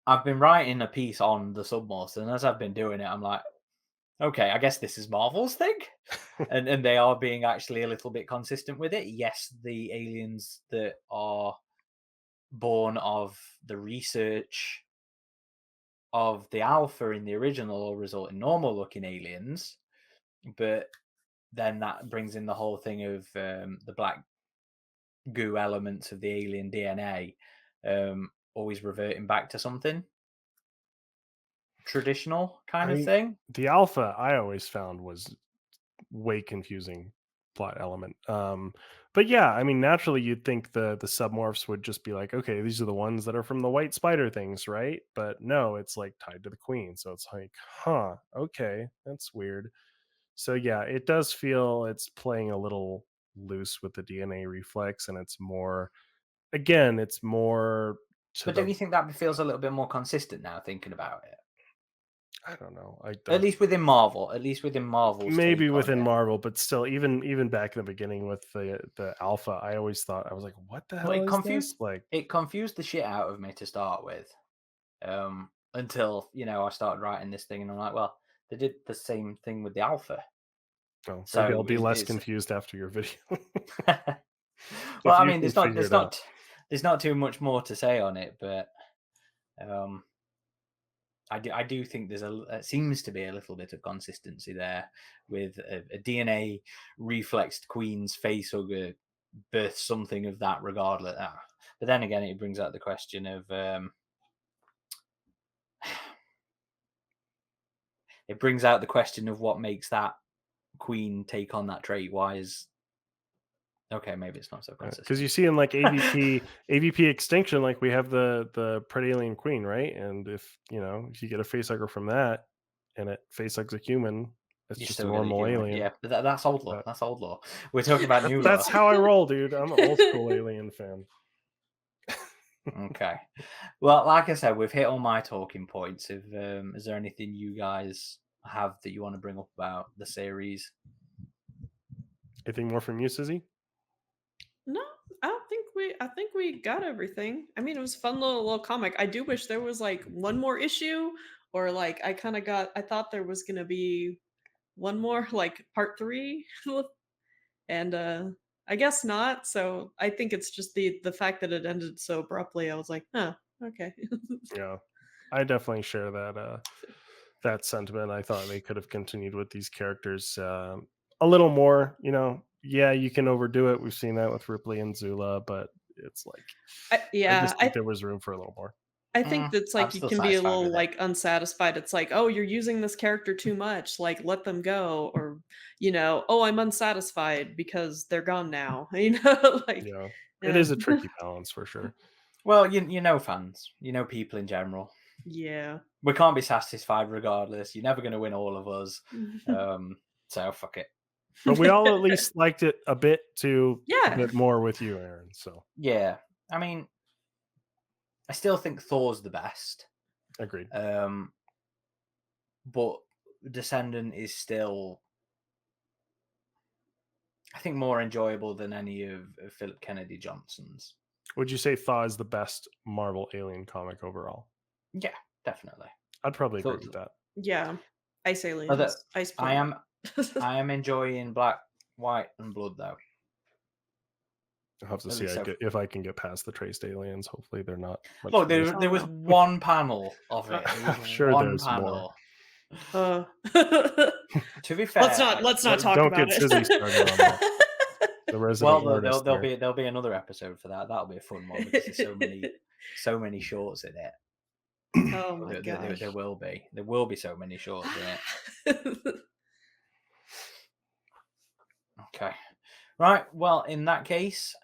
I've been writing a piece on the submorphs, and as I've been doing it, I'm like, okay, I guess this is Marvel's thing. and they are being actually a little bit consistent with it. Yes, the aliens that are born of the research of the alpha in the original will result in normal looking aliens, but then that brings in the whole thing of the black goo elements of the alien DNA always reverting back to something traditional kind of thing. The alpha I always found was way confusing plot element. But yeah, I mean, naturally you'd think the submorphs would just be like, okay, these are the ones that are from the white spider things, right? But no, it's like tied to the queen. So it's like, huh, okay, that's weird. So yeah, it does feel it's playing a little loose with the DNA reflex, and it's more, again, it's more to But don't you think that feels a little bit more consistent now, thinking about it? I don't know. At least within Marvel. At least within Marvel's maybe take within on it. Marvel, but still, even back in the beginning with the alpha, I always thought, I was like, what the hell is this? Like, it confused the shit out of me to start with. Until, you know, I started writing this thing and I'm like, well, they did the same thing with the alpha. oh, So maybe I'll be less confused after your video. Well, I mean, there's not too much more to say on it, but I do think there's seems to be a little bit of consistency there with a DNA reflexed queen's facehugger birth something of that regardless. But then again, it brings out the question of what makes that queen take on that trait. Why is okay? Maybe it's not so consistent because you see in like AvP extinction, like we have the Predalien queen, right? And if if you get a facehugger from that and it facehugs a human, it's just a normal alien. Yeah, but that's old lore. That's old lore. We're talking about new lore. That's how I roll, dude. I'm an old school alien fan. Okay. Well, like I said, we've hit all my talking points. Is there anything you guys have that you want to bring up about the series? Anything more from you, Sizzy? No, I think we got everything. I mean, it was a fun little comic. I do wish there was like one more issue, or like I thought there was gonna be one more, like part 3. And I guess not. So I think it's just the fact that it ended so abruptly. I was like, huh, okay. Yeah, I definitely share that sentiment. I thought they could have continued with these characters a little more. Yeah, you can overdo it. We've seen that with Ripley and Zula, but it's like, I just think there was room for a little more. I think that's like you can be a little like unsatisfied. It's like, oh, you're using this character too much. Like, let them go, or oh, I'm unsatisfied because they're gone now. Like yeah, it is a tricky balance for sure. Well, you know, fans, people in general. Yeah, we can't be satisfied regardless. You're never going to win all of us. So fuck it. But we all at least liked it a bit a bit more with you, Aaron. So yeah, I mean, I still think Thor's the best. Agreed. But Descendant is still, I think, more enjoyable than any of Philip Kennedy Johnson's. Would you say Thaw is the best Marvel Alien comic overall? Yeah, definitely. I'd probably agree with that. Yeah. Ice aliens. Ice planet. I am enjoying Black, White, and Blood, though. I'll have to see if I can get past the traced aliens. Hopefully they're not. Look, there was one panel of it. I'm sure there's more. To be fair, let's not talk don't about get it. Sizzy started on that. There'll be another episode for that. That'll be a fun one because there's so many shorts in it. Oh my gosh. There will be so many shorts in it. Okay, right. Well, in that case,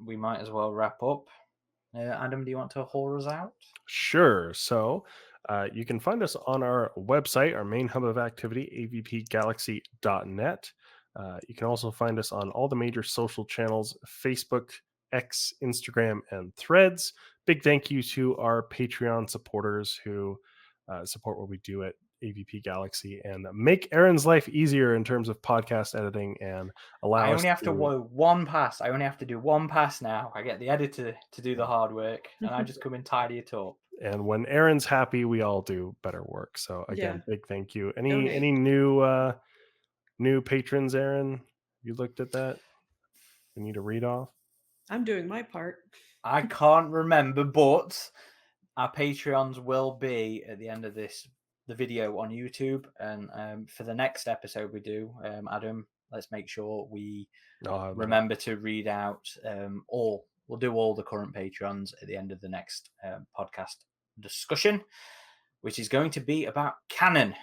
we might as well wrap up. Adam, do you want to haul us out? Sure. So you can find us on our website, our main hub of activity, avpgalaxy.net. You can also find us on all the major social channels, Facebook, X, Instagram, and Threads. Big thank you to our Patreon supporters who support what we do at AvP Galaxy and make Aaron's life easier in terms of podcast editing and allow us I only have to do one pass. I only have to do one pass now. I get the editor to do the hard work, and I just come and tidy it up. And when Aaron's happy, we all do better work. So again, big thank you. Any new patrons, Aaron? You looked at that? We need to read off. I'm doing my part. I can't remember, but our Patreons will be at the end of the video on YouTube, and for the next episode we do, Adam, let's make sure we remember to read out we'll do all the current Patreons at the end of the next podcast discussion, which is going to be about canon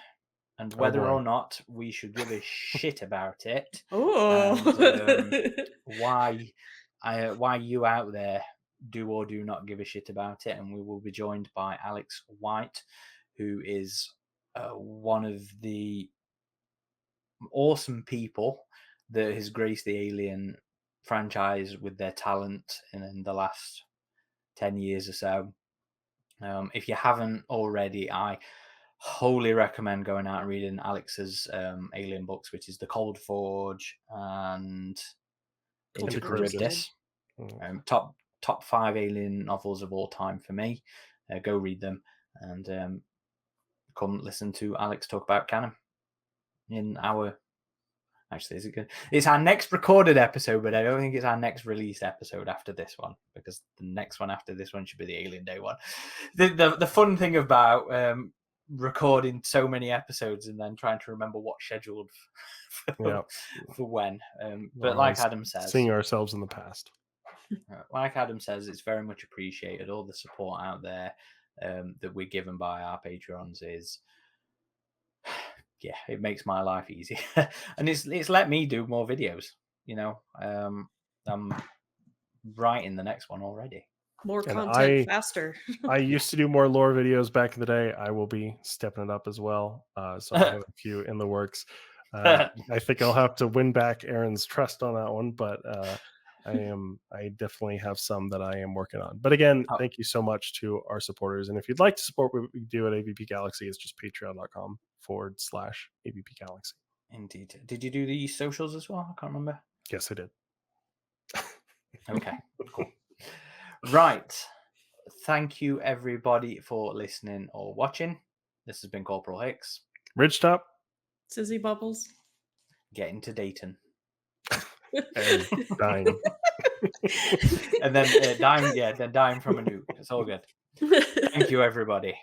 and whether or not we should give a shit about it. Why you out there do or do not give a shit about it. And we will be joined by Alex White, who is one of the awesome people that has graced the Alien franchise with their talent in the last 10 years or so. If you haven't already, I wholly recommend going out and reading Alex's Alien books, which is The Cold Forge and Into Charybdis. Top 5 Alien novels of all time for me. Go read them and come listen to Alex talk about canon in our. Actually, is it good? It's our next recorded episode, but I don't think it's our next released episode after this one, because the next one after this one should be the Alien Day one. The fun thing about recording so many episodes and then trying to remember what's scheduled for when. But like Adam says, seeing ourselves in the past. Like Adam says, it's very much appreciated. All the support out there that we're given by our Patreons is, it makes my life easier. And it's let me do more videos. I'm writing the next one already. More content faster. I used to do more lore videos back in the day. I will be stepping it up as well. So I have a few in the works. I think I'll have to win back Aaron's trust on that one, but I definitely have some that I am working on. But again, thank you so much to our supporters. And if you'd like to support what we do at AvP Galaxy, it's just patreon.com/AvP Galaxy. Indeed. Did you do the socials as well? I can't remember. Yes, I did. Okay, cool. Right. Thank you, everybody, for listening or watching. This has been Corporal Hicks. RidgeTop. SizzyBubbles. Getting to Dayton. And dying. And then dying from a nuke. It's all good. Thank you, everybody.